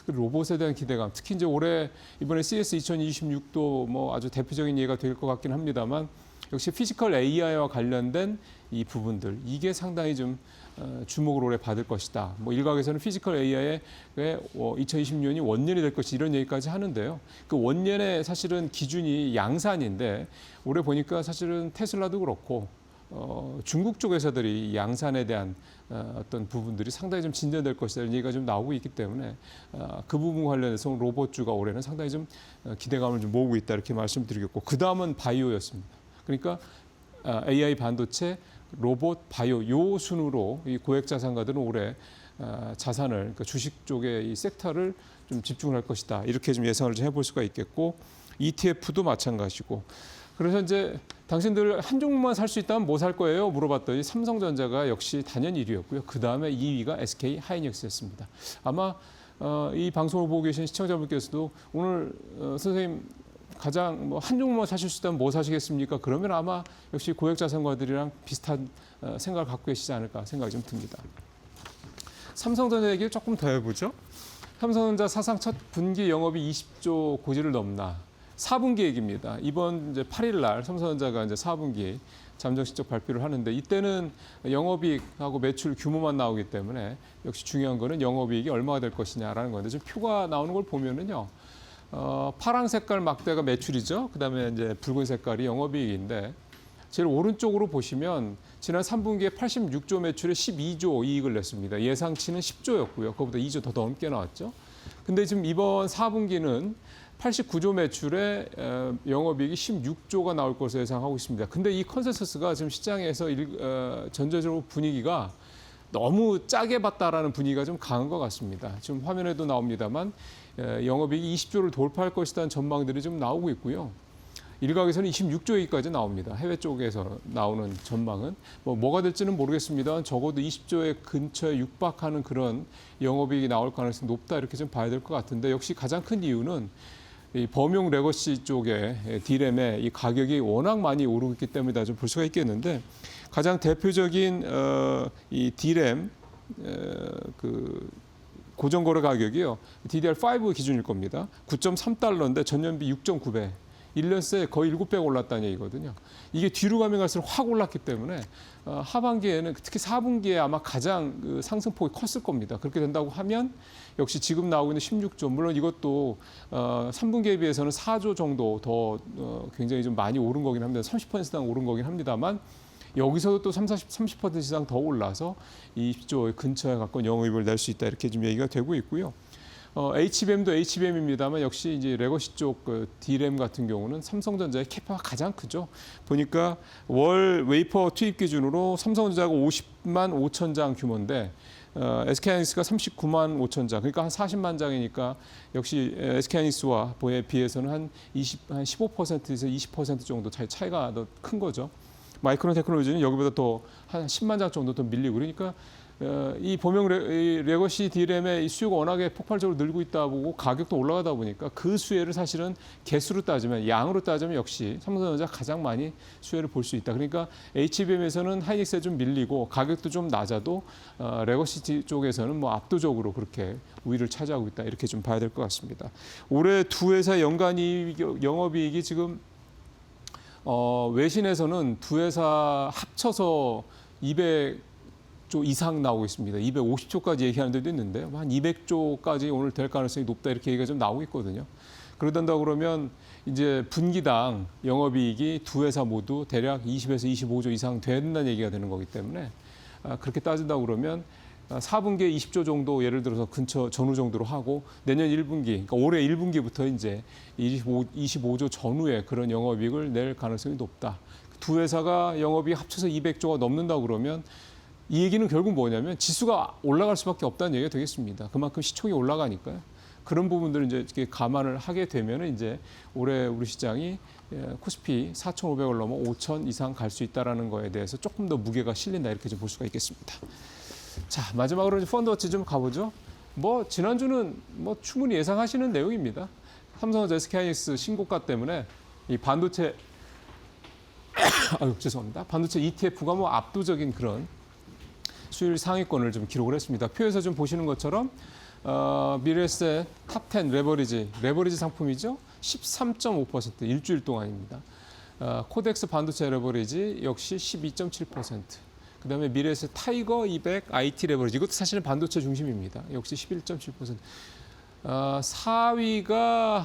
Speaker 6: 로봇에 대한 기대감, 특히 이제 올해 이번에 CS 2026도 뭐 아주 대표적인 예가 될 것 같긴 합니다만 역시 피지컬 AI와 관련된 이 부분들 이게 상당히 좀 주목을 올해 받을 것이다. 뭐 일각에서는 피지컬 AI의 2026년이 원년이 될 것이 이런 얘기까지 하는데요. 그 원년의 사실은 기준이 양산인데 올해 보니까 사실은 테슬라도 그렇고 중국 쪽 회사들이 양산에 대한 어떤 부분들이 상당히 좀 진전될 것이다 이런 얘기가 좀 나오고 있기 때문에 그 부분 관련해서 로봇주가 올해는 상당히 좀 기대감을 좀 모으고 있다 이렇게 말씀드리겠고 그 다음은 바이오였습니다. 그러니까 AI 반도체, 로봇, 바이오 요 순으로 이 고액 자산가들은 올해 자산을 그러니까 주식 쪽의 이 섹터를 좀 집중을 할 것이다 이렇게 좀 예상을 좀 해볼 수가 있겠고 ETF도 마찬가지고 그래서 이제 당신들 한 종목만 살 수 있다면 뭐 살 거예요? 물어봤더니 삼성전자가 역시 단연 1위였고요. 그 다음에 2위가 SK 하이닉스였습니다. 아마 이 방송을 보고 계신 시청자분께서도 오늘 선생님 가장 뭐 한 종목만 사실 수 있다면 뭐 사시겠습니까? 그러면 아마 역시 고액 자산가들이랑 비슷한 생각을 갖고 계시지 않을까 생각이 좀 듭니다. 삼성전자 얘기를 조금 더 해보죠. 삼성전자 사상 첫 분기 영업이 20조 고지를 넘나 4분기 얘기입니다. 이번 이제 8일 날 삼성전자가 이제 4분기 잠정 실적 발표를 하는데 이때는 영업이익하고 매출 규모만 나오기 때문에 역시 중요한 거는 영업이익이 얼마가 될 것이냐라는 건데 지금 표가 나오는 걸 보면은요. 파란 색깔 막대가 매출이죠. 그다음에 이제 붉은 색깔이 영업이익인데 제일 오른쪽으로 보시면 지난 3분기에 86조 매출에 12조 이익을 냈습니다. 예상치는 10조였고요. 그거보다 2조 더 넘게 나왔죠. 근데 지금 이번 4분기는 89조 매출에 영업이익이 16조가 나올 것으로 예상하고 있습니다. 근데 이 컨센서스가 지금 시장에서 전체적으로 분위기가 너무 짜게 봤다라는 분위기가 좀 강한 것 같습니다. 지금 화면에도 나옵니다만 영업이익이 20조를 돌파할 것이라는 전망들이 좀 나오고 있고요. 일각에서는 26조까지 나옵니다. 해외 쪽에서 나오는 전망은 뭐가 될지는 모르겠습니다. 적어도 20조의 근처에 육박하는 그런 영업이익이 나올 가능성이 높다 이렇게 좀 봐야 될 것 같은데 역시 가장 큰 이유는 이 범용 레거시 쪽에 D램의 이 가격이 워낙 많이 오르고 있기 때문이다 좀 볼 수가 있겠는데 가장 대표적인 이 D램 그 고정 거래 가격이요. DDR5 기준일 겁니다. 9.3달러인데 전년비 6.9배. 1년 새 거의 7배 올랐다는 얘기거든요. 이게 뒤로 가면 갈수록 확 올랐기 때문에 하반기에는 특히 4분기에 아마 가장 그 상승폭이 컸을 겁니다. 그렇게 된다고 하면 역시 지금 나오고 있는 16조, 물론 이것도 3분기에 비해서는 4조 정도 더 굉장히 좀 많이 오른 거긴 합니다. 30% 이상 오른 거긴 합니다만 여기서도 또 30% 이상 더 올라서 20조 근처에 가까운 영업이익을 낼 수 있다 이렇게 좀 얘기가 되고 있고요. HBM도 HBM입니다만 역시 이제 레거시 쪽 그 D램 같은 경우는 삼성전자의 캐파가 가장 크죠. 보니까 월 웨이퍼 투입 기준으로 삼성전자가 50만 5천 장 규모인데 SK하이닉스가 39만 5천 장, 그러니까 한 40만 장이니까 역시 SK하이닉스와 비해서는 한 15%에서 20% 정도 차이가 더 큰 거죠. 마이크론 테크놀로지는 여기보다 더 한 10만 장 정도 더 밀리고 그러니까 이 범용 레거시 D램의 수요가 워낙에 폭발적으로 늘고 있다 보고 가격도 올라가다 보니까 그 수혜를 사실은 개수로 따지면 양으로 따지면 역시 삼성전자 가장 많이 수혜를 볼 수 있다. 그러니까 HBM에서는 하이닉스에 좀 밀리고 가격도 좀 낮아도 레거시 쪽에서는 뭐 압도적으로 그렇게 우위를 차지하고 있다. 이렇게 좀 봐야 될 것 같습니다. 올해 두 회사 연간 영업이익이 지금 외신에서는 두 회사 합쳐서 200조 이상 나오고 있습니다. 250조까지 얘기하는 데도 있는데 한 200조까지 오늘 될 가능성이 높다 이렇게 얘기가 좀 나오고 있거든요. 그러다 그러면 이제 분기당 영업이익이 두 회사 모두 대략 20에서 25조 이상 된다는 얘기가 되는 거기 때문에 그렇게 따진다 그러면 4분기에 20조 정도 예를 들어서 근처 전후 정도로 하고 내년 1분기, 그러니까 올해 1분기부터 이제 25조 전후에 그런 영업이익을 낼 가능성이 높다. 두 회사가 영업이익 합쳐서 200조가 넘는다 그러면 이 얘기는 결국 뭐냐면 지수가 올라갈 수밖에 없다는 얘기가 되겠습니다. 그만큼 시총이 올라가니까요. 그런 부분들을 이제 이렇게 감안을 하게 되면은 이제 올해 우리 시장이 코스피 4,500을 넘어 5,000 이상 갈 수 있다라는 거에 대해서 조금 더 무게가 실린다 이렇게 좀 볼 수가 있겠습니다. 자, 마지막으로 이제 펀드워치 좀 가보죠. 뭐 지난주는 뭐 충분히 예상하시는 내용입니다. 삼성전자 SK하이닉스 신고가 때문에 이 반도체 죄송합니다. 반도체 ETF가 뭐 압도적인 그런 수익 상위권을 좀 기록을 했습니다. 표에서 좀 보시는 것처럼 미래에셋 탑10 레버리지 상품이죠. 13.5% 일주일 동안입니다. 코덱스 반도체 레버리지 역시 12.7%. 그다음에 미래에셋 타이거 200 IT 레버리지 이것도 사실은 반도체 중심입니다. 역시 11.7%. 4위가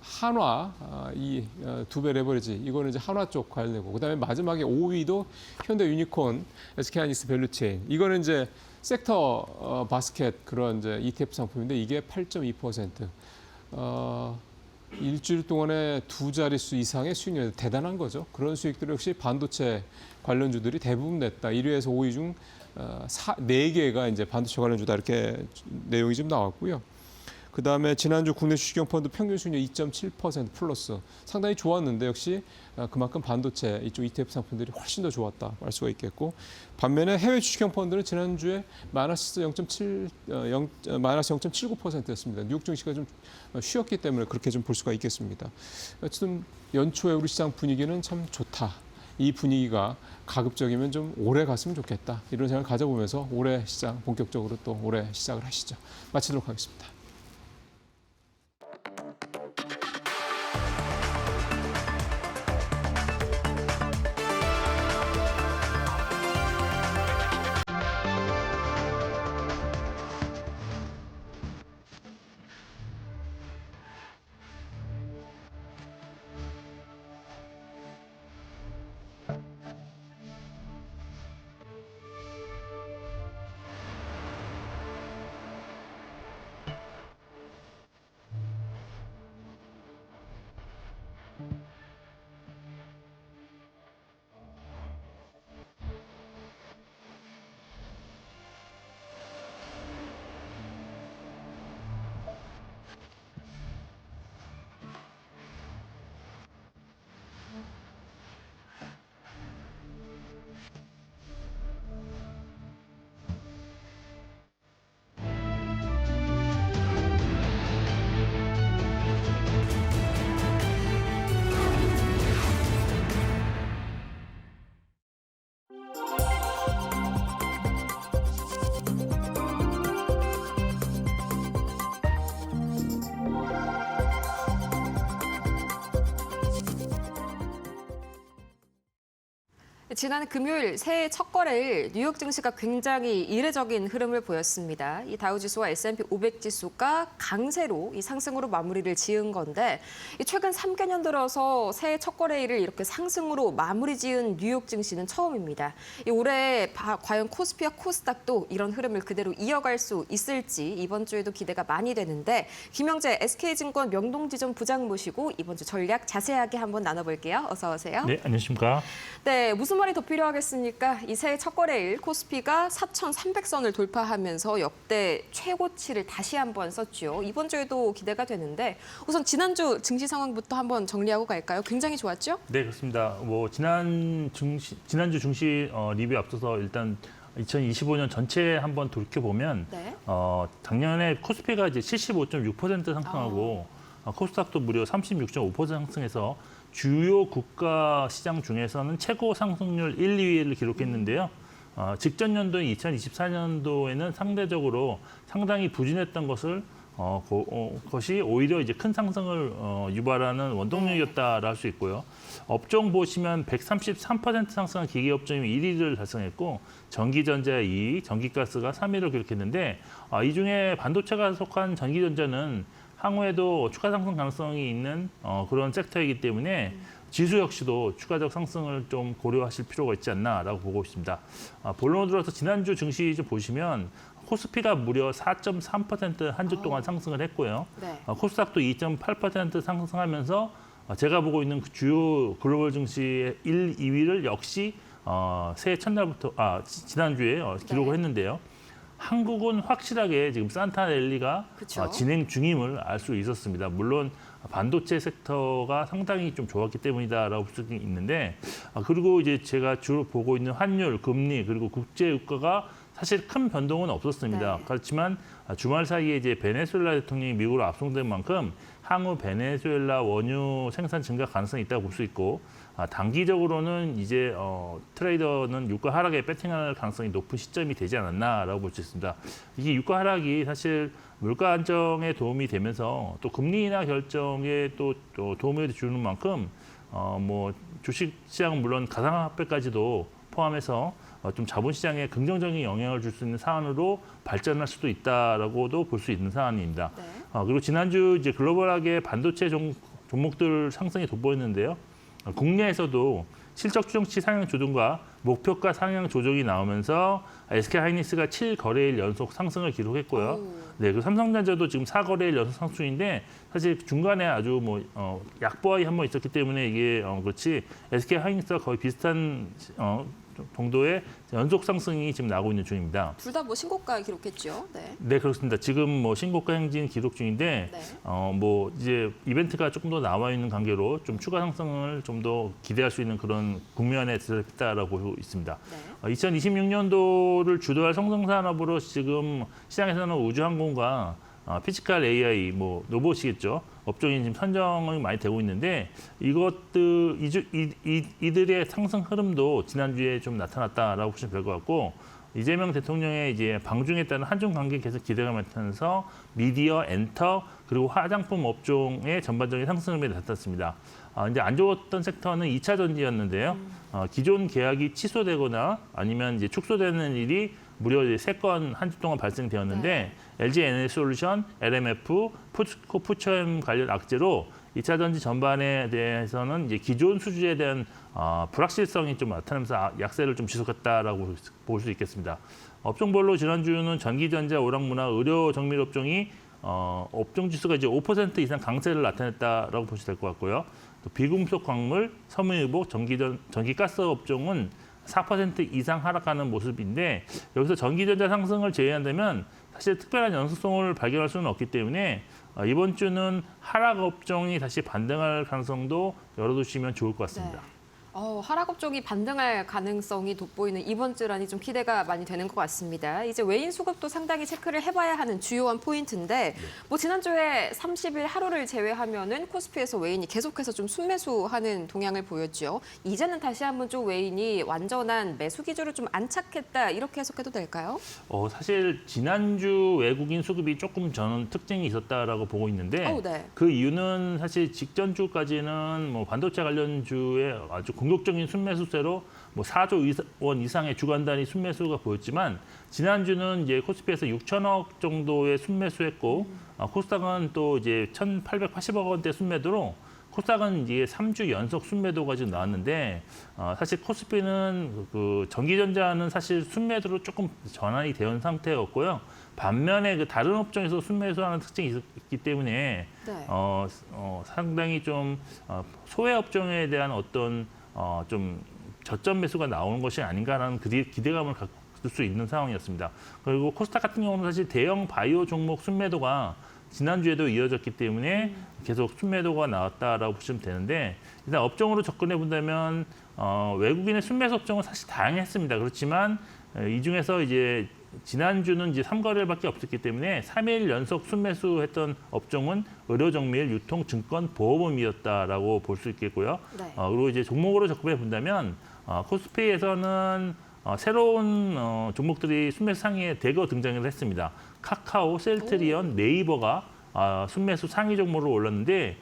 Speaker 6: 한화 이 두 배 레버리지 이거는 이제 한화 쪽 관련되고 그다음에 마지막에 5위도 현대 유니콘 SK하이닉스 밸류체인 이거는 이제 섹터 바스켓 그런 이제 ETF 상품인데 이게 8.2%. 일주일 동안에 두 자릿수 이상의 수익률이 대단한 거죠. 그런 수익들 역시 반도체 관련주들이 대부분 냈다. 1위에서 5위 중 4개가 이제 반도체 관련주다 이렇게 내용이 좀 나왔고요. 그다음에 지난주 국내 주식형 펀드 평균 수익률 2.7% 플러스 상당히 좋았는데 역시 그만큼 반도체 이쪽 ETF 상품들이 훨씬 더 좋았다 알 수가 있겠고 반면에 해외 주식형 펀드는 지난주에 마이너스 0.79%였습니다. 뉴욕 증시가 좀 쉬었기 때문에 그렇게 좀 볼 수가 있겠습니다. 어쨌든 연초에 우리 시장 분위기는 참 좋다. 이 분위기가 가급적이면 좀 오래 갔으면 좋겠다. 이런 생각을 가져보면서 올해 시장 본격적으로 또 올해 시작을 하시죠. 마치도록 하겠습니다.
Speaker 1: 지난 금요일 새해 첫 거래일 뉴욕 증시가 굉장히 이례적인 흐름을 보였습니다. 이 다우지수와 S&P 500 지수가 강세로 이 상승으로 마무리를 지은 건데 이 최근 3개년 들어서 새해 첫 거래일을 이렇게 상승으로 마무리 지은 뉴욕 증시는 처음입니다. 이 올해 과연 코스피와 코스닥도 이런 흐름을 그대로 이어갈 수 있을지 이번 주에도 기대가 많이 되는데 김영재 SK증권 명동지점 부장 모시고 이번 주 전략 자세하게 한번 나눠볼게요. 어서 오세요.
Speaker 7: 네, 안녕하십니까.
Speaker 1: 네, 무슨 말이 더 필요하겠습니까? 이 새해 첫 거래일 코스피가 4,300선을 돌파하면서 역대 최고치를 다시 한번 썼죠. 이번 주에도 기대가 되는데 우선 지난주 증시 상황부터 한번 정리하고 갈까요? 굉장히 좋았죠?
Speaker 7: 네, 그렇습니다. 뭐 지난주 증시 리뷰 앞서서 일단 2025년 전체 한번 돌이켜 보면
Speaker 1: 네.
Speaker 7: 작년에 코스피가 이제 75.6% 상승하고 코스닥도 무려 36.5% 상승해서 주요 국가 시장 중에서는 최고 상승률 1, 2위를 기록했는데요. 직전 연도인 2024년도에는 상대적으로 상당히 부진했던 것이 오히려 이제 큰 상승을 유발하는 원동력이었다라 할 수 있고요. 업종 보시면 133% 상승한 기계업종이 1위를 달성했고 전기전자 2위, 전기가스가 3위를 기록했는데 이 중에 반도체가 속한 전기전자는 향후에도 추가 상승 가능성이 있는 그런 섹터이기 때문에 지수 역시도 추가적 상승을 좀 고려하실 필요가 있지 않나라고 보고 있습니다. 본론으로 들어서 지난주 증시 좀 보시면 코스피가 무려 4.3% 한 주 동안 상승을 했고요.
Speaker 1: 네.
Speaker 7: 코스닥도 2.8% 상승하면서 제가 보고 있는 그 주요 글로벌 증시의 1, 2위를 역시 새해 첫날부터 지난주에 기록을
Speaker 1: 네.
Speaker 7: 했는데요. 한국은 확실하게 지금 산타 랠리가
Speaker 1: 그쵸.
Speaker 7: 진행 중임을 알 수 있었습니다. 물론 반도체 섹터가 상당히 좀 좋았기 때문이다라고 볼 수 있는데 그리고 이제 제가 주로 보고 있는 환율, 금리 그리고 국제 유가가 사실 큰 변동은 없었습니다.
Speaker 1: 네.
Speaker 7: 그렇지만 주말 사이에 이제 베네수엘라 대통령이 미국으로 압송된 만큼 향후 베네수엘라 원유 생산 증가 가능성이 있다고 볼 수 있고 단기적으로는 이제 트레이더는 유가 하락에 배팅할 가능성이 높은 시점이 되지 않았나라고 볼 수 있습니다. 이게 유가 하락이 사실 물가 안정에 도움이 되면서 또 금리 인하 결정에 또 도움을 주는 만큼 뭐 주식시장은 물론 가상화폐까지도 포함해서 좀 자본시장에 긍정적인 영향을 줄 수 있는 사안으로 발전할 수도 있다라고도 볼 수 있는 사안입니다.
Speaker 1: 네.
Speaker 7: 그리고 지난주 이제 글로벌하게 반도체 종목들 상승이 돋보였는데요. 국내에서도 실적 추정치 상향 조정과 목표가 상향 조정이 나오면서 SK하이닉스가 7거래일 연속 상승을 기록했고요. 네, 그리고 삼성전자도 지금 4거래일 연속 상승인데 사실 중간에 아주 약보합이 한번 있었기 때문에 이게 그렇지 SK하이닉스와 거의 비슷한 정도의 연속 상승이 지금 나오고 있는 중입니다.
Speaker 1: 둘 다 뭐 신고가 기록했죠. 네.
Speaker 7: 네, 그렇습니다. 지금 뭐 신고가 행진 기록 중인데,
Speaker 1: 네.
Speaker 7: 뭐 이제 이벤트가 조금 더 나와 있는 관계로 좀 추가 상승을 좀 더 기대할 수 있는 그런 국면에 들어있다라고 보고 있습니다.
Speaker 1: 네.
Speaker 7: 2026년도를 주도할 성장산업으로 지금 시장에서는 우주항공과 피지컬 AI, 뭐 로봇이겠죠. 업종이 지금 선정이 많이 되고 있는데 이들의 상승 흐름도 지난주에 좀 나타났다라고 보시면 될 것 같고 이재명 대통령의 이제 방중에 따른 한중 관계 계속 기대가 많다면서 미디어, 엔터 그리고 화장품 업종의 전반적인 상승을 나타났습니다. 이제 안 좋았던 섹터는 2차 전지였는데요. 기존 계약이 취소되거나 아니면 이제 축소되는 일이 무려 3건 한 주 동안 발생되었는데 LG 에너지솔루션, LMF, 포스코 관련 악재로 2차 전지 전반에 대해서는 이제 기존 수주에 대한 불확실성이 좀 나타나면서 약세를 좀 지속했다라고 볼 수 있겠습니다. 업종별로 지난주는 전기전자, 오락문화, 의료 정밀 업종이 업종 지수가 이제 5% 이상 강세를 나타냈다라고 보시면 될 것 같고요. 또 비금속 광물, 섬유유복, 전기가스 업종은 4% 이상 하락하는 모습인데 여기서 전기전자 상승을 제외한다면 사실 특별한 연속성을 발견할 수는 없기 때문에 이번 주는 하락 업종이 다시 반등할 가능성도 열어두시면 좋을 것 같습니다.
Speaker 1: 네. 하락 업종이 반등할 가능성이 돋보이는 이번 주라니 좀 기대가 많이 되는 것 같습니다. 이제 외인 수급도 상당히 체크를 해봐야 하는 주요한 포인트인데 뭐 지난주에 30일 하루를 제외하면은 코스피에서 외인이 계속해서 좀 순매수하는 동향을 보였죠. 이제는 다시 한번 좀 외인이 완전한 매수 기조를 좀 안착했다 이렇게 해석해도 될까요?
Speaker 7: 사실 지난주 외국인 수급이 조금 저는 특징이 있었다라고 보고 있는데
Speaker 1: 네.
Speaker 7: 그 이유는 사실 직전 주까지는 뭐 반도체 관련 주에 아주 공격적인 순매수세로 뭐 4조 원 이상의 주간 단위 순매수가 보였지만 지난주는 이제 코스피에서 6천억 정도의 순매수했고 코스닥은 또 이제 1,880억 원대 순매도로 코스닥은 이제 3주 연속 순매도가 지금 나왔는데 사실 코스피는 그 전기전자는 사실 순매도로 조금 전환이 되어 상태였고요. 반면에 그 다른 업종에서 순매수하는 특징이 있기 때문에
Speaker 1: 네.
Speaker 7: 상당히 좀 소외 업종에 대한 어떤 좀 저점 매수가 나오는 것이 아닌가라는 기대감을 갖을 수 있는 상황이었습니다. 그리고 코스닥 같은 경우는 사실 대형 바이오 종목 순매도가 지난주에도 이어졌기 때문에 계속 순매도가 나왔다라고 보시면 되는데 일단 업종으로 접근해 본다면 외국인의 순매수 업종은 사실 다양했습니다. 그렇지만 이 중에서 이제 지난주는 이제 3거래일밖에 없었기 때문에 3일 연속 순매수했던 업종은 의료정밀, 유통, 증권, 보험이었다라고 볼 수 있겠고요.
Speaker 1: 네.
Speaker 7: 그리고 이제 종목으로 접근해 본다면 코스피에서는 새로운 종목들이 순매수 상위에 대거 등장을 했습니다. 카카오, 셀트리온, 네이버가 순매수 상위 종목으로 올랐는데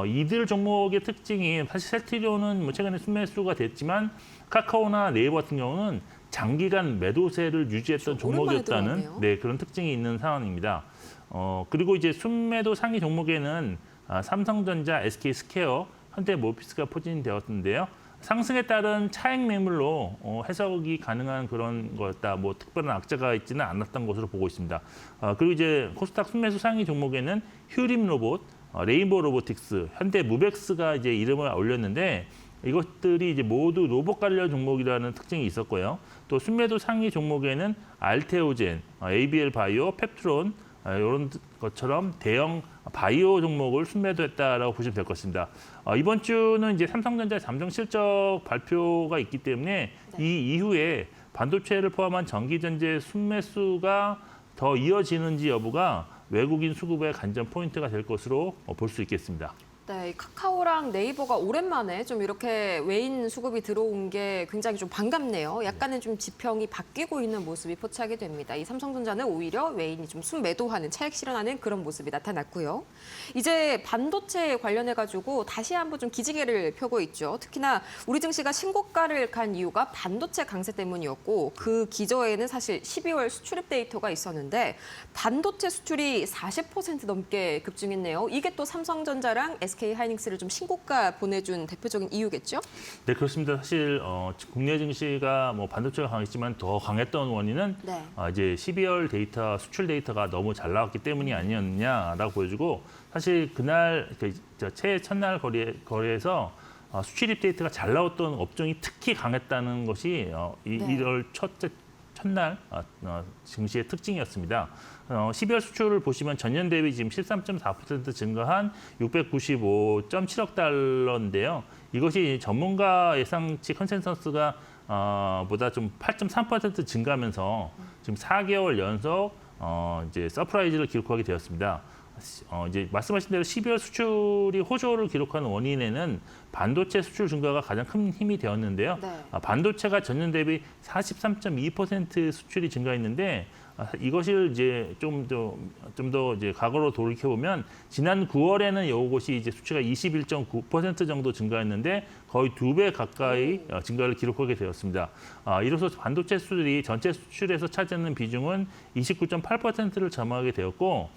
Speaker 7: 이들 종목의 특징이 사실 셀트리온은 뭐 최근에 순매수가 됐지만 카카오나 네이버 같은 경우는 장기간 매도세를 유지했던
Speaker 1: 그렇죠. 오랜만에
Speaker 7: 종목이었다는
Speaker 1: 들어왔네요.
Speaker 7: 그런 특징이 있는 상황입니다. 그리고 이제 순매도 상위 종목에는 삼성전자, SK스퀘어, 현대모비스가 포진되었는데요. 상승에 따른 차익 매물로 해석이 가능한 그런 거였다. 뭐 특별한 악재가 있지는 않았던 것으로 보고 있습니다. 그리고 이제 코스닥 순매수 상위 종목에는 휴림로봇, 레인보우 로보틱스, 현대무벡스가 이제 이름을 올렸는데 이것들이 이제 모두 로봇 관련 종목이라는 특징이 있었고요. 또 순매도 상위 종목에는 알테오젠, ABL 바이오, 펩트론 이런 것처럼 대형 바이오 종목을 순매도했다라고 보시면 될 것 같습니다. 이번 주는 이제 삼성전자 잠정 실적 발표가 있기 때문에 이 이후에 반도체를 포함한 전기전자 순매수가 더 이어지는지 여부가 외국인 수급의 관전 포인트가 될 것으로 볼 수 있겠습니다.
Speaker 1: 네, 이 카카오랑 네이버가 오랜만에 좀 이렇게 외인 수급이 들어온 게 굉장히 좀 반갑네요. 약간은 좀 지평이 바뀌고 있는 모습이 포착이 됩니다. 이 삼성전자는 오히려 외인이 좀 순매도하는, 차익 실현하는 그런 모습이 나타났고요. 이제 반도체 관련해가지고 다시 한번 좀 기지개를 펴고 있죠. 특히나 우리 증시가 신고가를 간 이유가 반도체 강세 때문이었고 그 기저에는 사실 12월 수출입 데이터가 있었는데 반도체 수출이 40% 넘게 급증했네요. 이게 또 삼성전자랑 SK하이닉스를 좀 신고가 보내준 대표적인 이유겠죠?
Speaker 7: 네, 그렇습니다. 사실 국내 증시가 뭐 반도체가 강했지만 더 강했던 원인은
Speaker 1: 네.
Speaker 7: 이제 12월 데이터, 수출 데이터가 너무 잘 나왔기 때문이 아니었냐라고 보여주고 사실 그날 새해 첫날 거래에서 수출입 데이터가 잘 나왔던 업종이 특히 강했다는 것이 1월 첫날 증시의 특징이었습니다. 12월 수출을 보시면 전년 대비 지금 13.4% 증가한 695.7억 달러인데요. 이것이 전문가 예상치 컨센서스가 보다 좀 8.3% 증가하면서 지금 4개월 연속 이제 서프라이즈를 기록하게 되었습니다. 이제 말씀하신 대로 12월 수출이 호조를 기록하는 원인에는 반도체 수출 증가가 가장 큰 힘이 되었는데요.
Speaker 1: 네.
Speaker 7: 반도체가 전년 대비 43.2% 수출이 증가했는데 이것을 이제 좀 더 이제 과거로 돌이켜 보면 지난 9월에는 이것이 이제 수치가 21.9% 정도 증가했는데 거의 2배 가까이 증가를 기록하게 되었습니다. 이로써 반도체 수출이 전체 수출에서 차지하는 비중은 29.8%를 점하게 되었고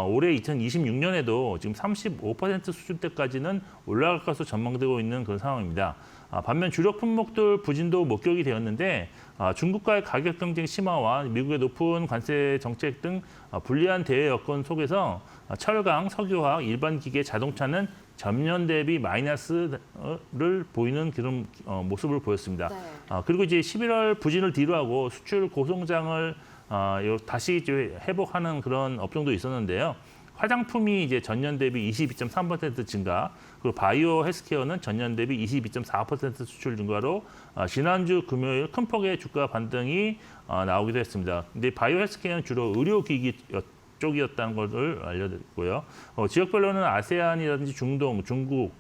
Speaker 7: 올해 2026년에도 지금 35% 수준대까지는 올라갈 것으로 전망되고 있는 그런 상황입니다. 반면 주력 품목들 부진도 목격이 되었는데 중국과의 가격 경쟁 심화와 미국의 높은 관세 정책 등 불리한 대외 여건 속에서 철강, 석유화학, 일반 기계, 자동차는 전년 대비 마이너스를 보이는 그런 모습을 보였습니다.
Speaker 1: 네.
Speaker 7: 그리고 이제 11월 부진을 뒤로하고 수출 고성장을 다시 이제 회복하는 그런 업종도 있었는데요. 화장품이 이제 전년 대비 22.3% 증가, 그리고 바이오 헬스케어는 전년 대비 22.4% 수출 증가로 지난주 금요일 큰 폭의 주가 반등이 나오기도 했습니다. 근데 바이오 헬스케어는 주로 의료기기 쪽이었다는 것을 알려드렸고요. 지역별로는 아세안이라든지 중동, 중국,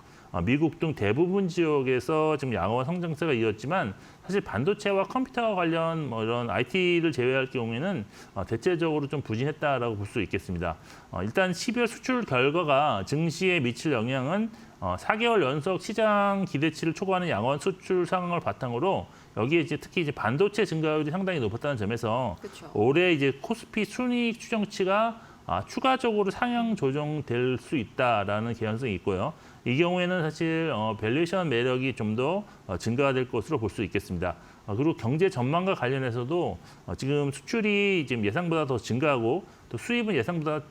Speaker 7: 미국 등 대부분 지역에서 지금 양호한 성장세가 이었지만 사실 반도체와 컴퓨터 관련 뭐 이런 IT를 제외할 경우에는 대체적으로 좀 부진했다라고 볼 수 있겠습니다. 일단 12월 수출 결과가 증시에 미칠 영향은 4개월 연속 시장 기대치를 초과하는 양호한 수출 상황을 바탕으로 여기에 이제 특히 이제 반도체 증가율이 상당히 높았다는 점에서
Speaker 1: 그쵸.
Speaker 7: 올해 이제 코스피 순이익 추정치가 추가적으로 상향 조정될 수 있다라는 개연성이 있고요. 이 경우에는 사실 밸류에이션 매력이 좀 더 증가될 것으로 볼 수 있겠습니다. 그리고 경제 전망과 관련해서도 지금 수출이 지금 예상보다 더 증가하고 또 수입은 예상보다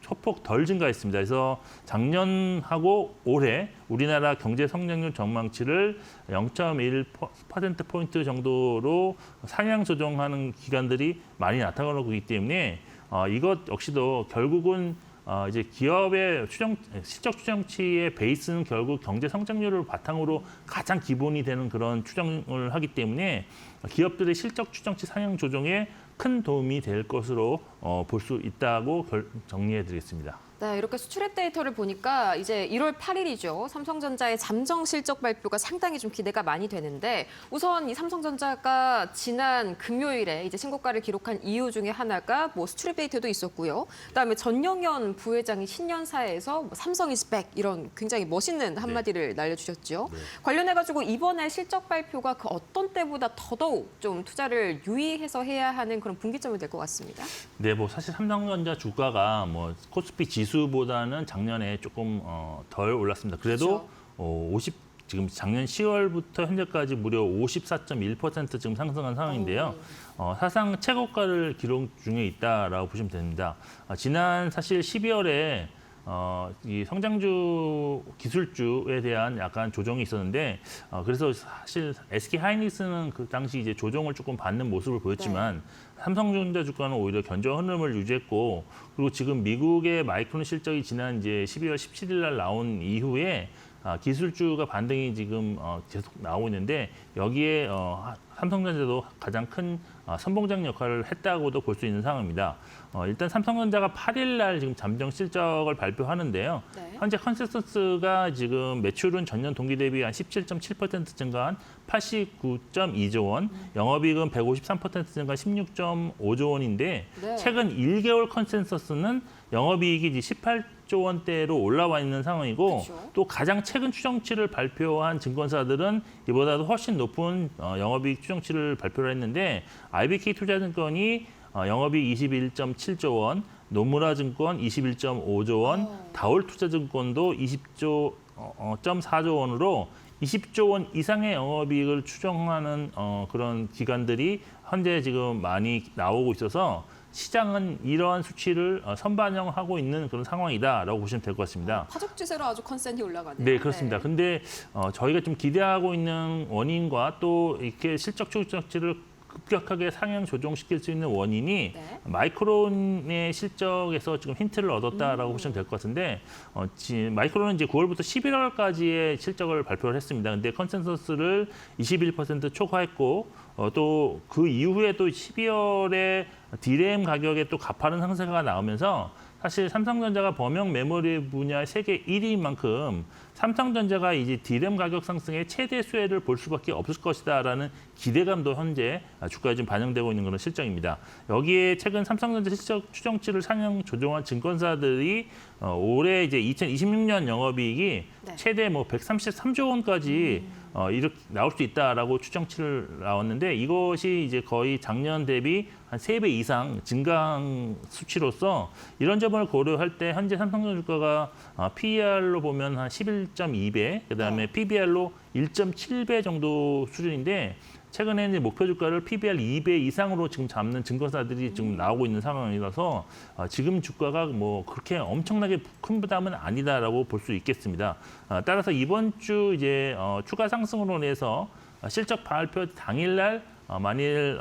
Speaker 7: 소폭 덜 증가했습니다. 그래서 작년하고 올해 우리나라 경제 성장률 전망치를 0.1%포인트 정도로 상향 조정하는 기관들이 많이 나타나고 있기 때문에 이것 역시도 결국은 이제 기업의 실적 추정치의 베이스는 결국 경제 성장률을 바탕으로 가장 기본이 되는 그런 추정을 하기 때문에 기업들의 실적 추정치 상향 조정에 큰 도움이 될 것으로 볼 수 있다고 정리해드리겠습니다.
Speaker 1: 네, 이렇게 수출입 데이터를 보니까 이제 1월 8일이죠. 삼성전자의 잠정 실적 발표가 상당히 좀 기대가 많이 되는데 우선 이 삼성전자가 지난 금요일에 이제 신고가를 기록한 이유 중에 하나가 뭐 수출입 데이터도 있었고요. 그다음에 전영현 부회장이 신년사에서 뭐 삼성 is back 이런 굉장히 멋있는 한마디를 날려주셨죠. 관련해가지고 이번에 실적 발표가 그 어떤 때보다 더더욱 좀 투자를 유의해서 해야 하는 그런 분기점이 될 것 같습니다.
Speaker 7: 네, 뭐 사실 삼성전자 주가가 뭐 코스피 지수보다는 작년에 조금 덜 올랐습니다. 그래도 지금 작년 10월부터 현재까지 무려 54.1% 지금 상승한 상황인데요. 사상 최고가를 기록 중에 있다라고 보시면 됩니다. 지난 사실 12월에 이 성장주 기술주에 대한 약간 조정이 있었는데 그래서 사실 SK 하이닉스는 그 당시 이제 조정을 조금 받는 모습을 보였지만 삼성전자 주가는 오히려 견조한 흐름을 유지했고 그리고 지금 미국의 마이크론 실적이 지난 이제 12월 17일 날 나온 이후에 기술주가 반등이 지금 계속 나오고 있는데 여기에 삼성전자도 가장 큰 선봉장 역할을 했다고도 볼 수 있는 상황입니다. 일단 삼성전자가 8일 날 지금 잠정 실적을 발표하는데요.
Speaker 1: 네.
Speaker 7: 현재 컨센서스가 지금 매출은 전년 동기 대비 한 17.7% 증가한 89.2조 원, 영업이익은 153% 증가한 16.5조 원인데
Speaker 1: 네.
Speaker 7: 최근 1개월 컨센서스는 영업이익이 이제 18조 원대로 올라와 있는 상황이고
Speaker 1: 그쵸.
Speaker 7: 또 가장 최근 추정치를 발표한 증권사들은 이보다도 훨씬 높은 영업이익 추정치를 발표를 했는데 IBK 투자증권이 영업이익 21.7조 원, 노무라증권 21.5조 원, 다올투자증권도 20.4조 원으로 20조 원 이상의 영업이익을 추정하는 그런 기관들이 현재 지금 많이 나오고 있어서 시장은 이러한 수치를 선반영하고 있는 그런 상황이다라고 보시면 될 것 같습니다.
Speaker 1: 파적지세로 아주 컨센이 올라가네요.
Speaker 7: 네, 그렇습니다. 근데 저희가 좀 기대하고 있는 원인과 또 이렇게 실적 추정치를 급격하게 상향 조정시킬 수 있는 원인이
Speaker 1: 네.
Speaker 7: 마이크론의 실적에서 지금 힌트를 얻었다라고 보시면 될 것 같은데 마이크론은 이제 9월부터 11월까지의 실적을 발표를 했습니다. 근데 컨센서스를 21% 초과했고 또 그 이후에 또 12월에 DRAM 가격에 또 가파른 상승세가 나오면서 사실 삼성전자가 범용 메모리 분야 세계 1위인 만큼 삼성전자가 이제 DRAM 가격 상승의 최대 수혜를 볼 수밖에 없을 것이다라는 기대감도 현재 주가에 좀 반영되고 있는 그런 실정입니다. 여기에 최근 삼성전자 실적 추정치를 상향 조정한 증권사들이 올해 이제 2026년 영업이익이
Speaker 1: 네.
Speaker 7: 최대 뭐 133조 원까지 이렇게 나올 수 있다라고 추정치를 나왔는데 이것이 이제 거의 작년 대비 한 3배 이상 증가한 수치로서 이런 점을 고려할 때 현재 삼성전자 주가가 PER로 보면 한 11.2배, 그다음에 PBR로 1.7배 정도 수준인데 최근에 이제 목표 주가를 PBR 2배 이상으로 지금 잡는 증권사들이 지금 나오고 있는 상황이라서 지금 주가가 뭐 그렇게 엄청나게 큰 부담은 아니다라고 볼 수 있겠습니다. 따라서 이번 주 이제 추가 상승으로 인해서 실적 발표 당일날 만일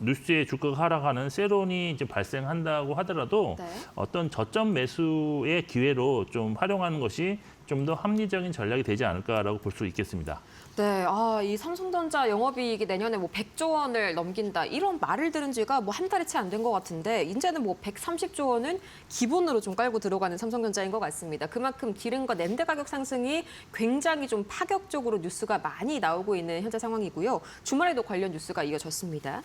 Speaker 7: 뉴스의 주가가 하락하는 세론이 이제 발생한다고 하더라도
Speaker 1: 네.
Speaker 7: 어떤 저점 매수의 기회로 좀 활용하는 것이 좀 더 합리적인 전략이 되지 않을까라고 볼 수 있겠습니다.
Speaker 1: 네, 이 삼성전자 영업이익이 내년에 뭐 100조 원을 넘긴다 이런 말을 들은 지가 뭐 한 달이 채 안 된 것 같은데 이제는 뭐 130조 원은 기본으로 좀 깔고 들어가는 삼성전자인 것 같습니다. 그만큼 기름과 낸드 가격 상승이 굉장히 좀 파격적으로 뉴스가 많이 나오고 있는 현재 상황이고요. 주말에도 관련 뉴스가 이어졌습니다.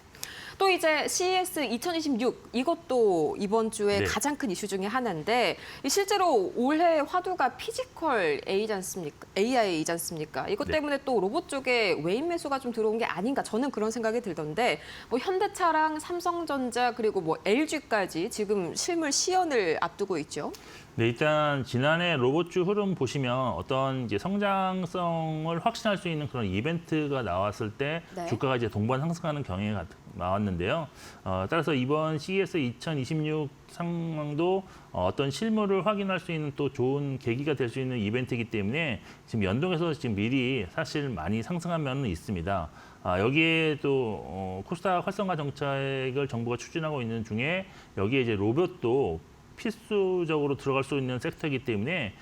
Speaker 1: 또 이제 CES 2026 이것도 이번 주에
Speaker 7: 네.
Speaker 1: 가장 큰 이슈 중에 하나인데 실제로 올해 화두가 피지컬 AI이지 않습니까? 이것
Speaker 7: 네.
Speaker 1: 때문에 또 로봇 쪽에 외인 매수가 좀 들어온 게 아닌가 저는 그런 생각이 들던데 뭐 현대차랑 삼성전자 그리고 뭐 LG까지 지금 실물 시연을 앞두고 있죠.
Speaker 7: 네, 일단 지난해 로봇주 흐름 보시면 어떤 이제 성장성을 확신할 수 있는 그런 이벤트가 나왔을 때
Speaker 1: 네.
Speaker 7: 주가가 이제 동반 상승하는 경향이 나왔는데요. 따라서 이번 CES 2026 상황도 어떤 실물을 확인할 수 있는 또 좋은 계기가 될 수 있는 이벤트이기 때문에 지금 연동해서 지금 미리 사실 많이 상승한 면은 있습니다. 여기에 또 코스닥 활성화 정책을 정부가 추진하고 있는 중에 여기에 이제 로봇도 필수적으로 들어갈 수 있는 섹터이기 때문에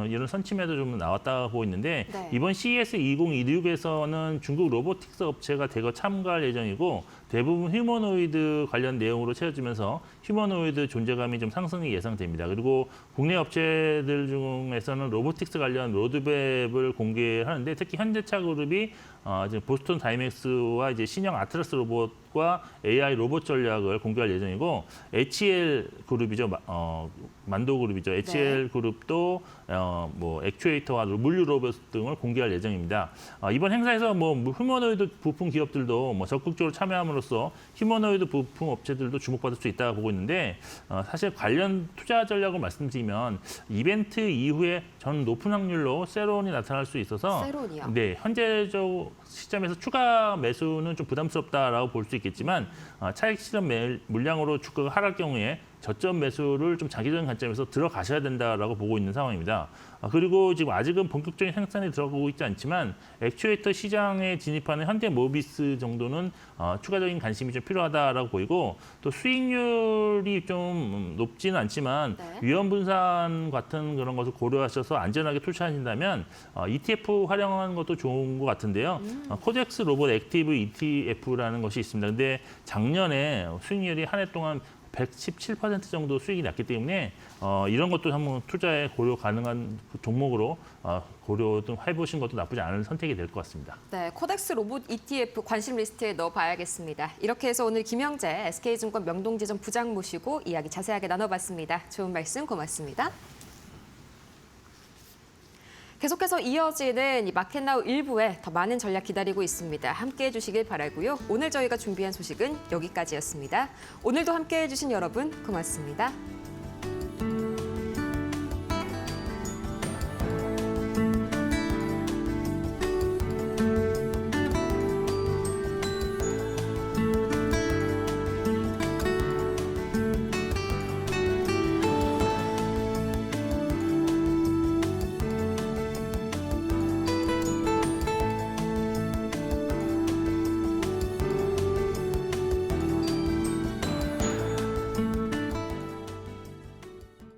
Speaker 7: 이런 선침에도 좀 나왔다고 있는데
Speaker 1: 네.
Speaker 7: 이번 CES 2026에서는 중국 로보틱스 업체가 대거 참가할 예정이고 대부분 휴머노이드 관련 내용으로 채워지면서 휴머노이드 존재감이 좀 상승이 예상됩니다. 그리고 국내 업체들 중에서는 로보틱스 관련 로드맵을 공개하는데 특히 현대차 그룹이 이제 보스턴 다이맥스와 이제 신형 아트라스 로봇과 AI 로봇 전략을 공개할 예정이고 HL 그룹이죠, 만도 그룹이죠. HL 그룹도 뭐 액추에이터와 물류 로봇 등을 공개할 예정입니다. 이번 행사에서 뭐 휴머노이드 부품 기업들도 뭐 적극적으로 참여함으로써 휴머노이드 부품 업체들도 주목받을 수 있다고 보고 있는데 사실 관련 투자 전략을 말씀드리면 이벤트 이후에 전 높은 확률로 세론이 나타날 수 있어서
Speaker 1: 세론이요?
Speaker 7: 네, 현재적 시점에서 추가 매수는 좀 부담스럽다라고 볼 수 있겠지만 차익 실현 물량으로 주가가 하락할 경우에 저점 매수를 좀 장기적인 관점에서 들어가셔야 된다라고 보고 있는 상황입니다. 그리고 지금 아직은 본격적인 생산에 들어가고 있지 않지만 액추에이터 시장에 진입하는 현대모비스 정도는 추가적인 관심이 좀 필요하다라고 보이고 또 수익률이 좀 높지는 않지만
Speaker 1: 네.
Speaker 7: 위험 분산 같은 그런 것을 고려하셔서 안전하게 투자하신다면 ETF 활용하는 것도 좋은 것 같은데요. 코덱스 로봇 액티브 ETF라는 것이 있습니다. 근데 작년에 수익률이 한 해 동안 117% 정도 수익이 났기 때문에 이런 것도 한번 투자에 고려 가능한 종목으로 고려 좀 해보신 것도 나쁘지 않은 선택이 될 것 같습니다.
Speaker 1: 네, 코덱스 로봇 ETF 관심 리스트에 넣어봐야겠습니다. 이렇게 해서 오늘 김영재 SK증권 명동지점 부장 모시고 이야기 자세하게 나눠봤습니다. 좋은 말씀 고맙습니다. 계속해서 이어지는 이 마켓나우 1부에 더 많은 전략 기다리고 있습니다. 함께해 주시길 바라고요. 오늘 저희가 준비한 소식은 여기까지였습니다. 오늘도 함께해 주신 여러분 고맙습니다.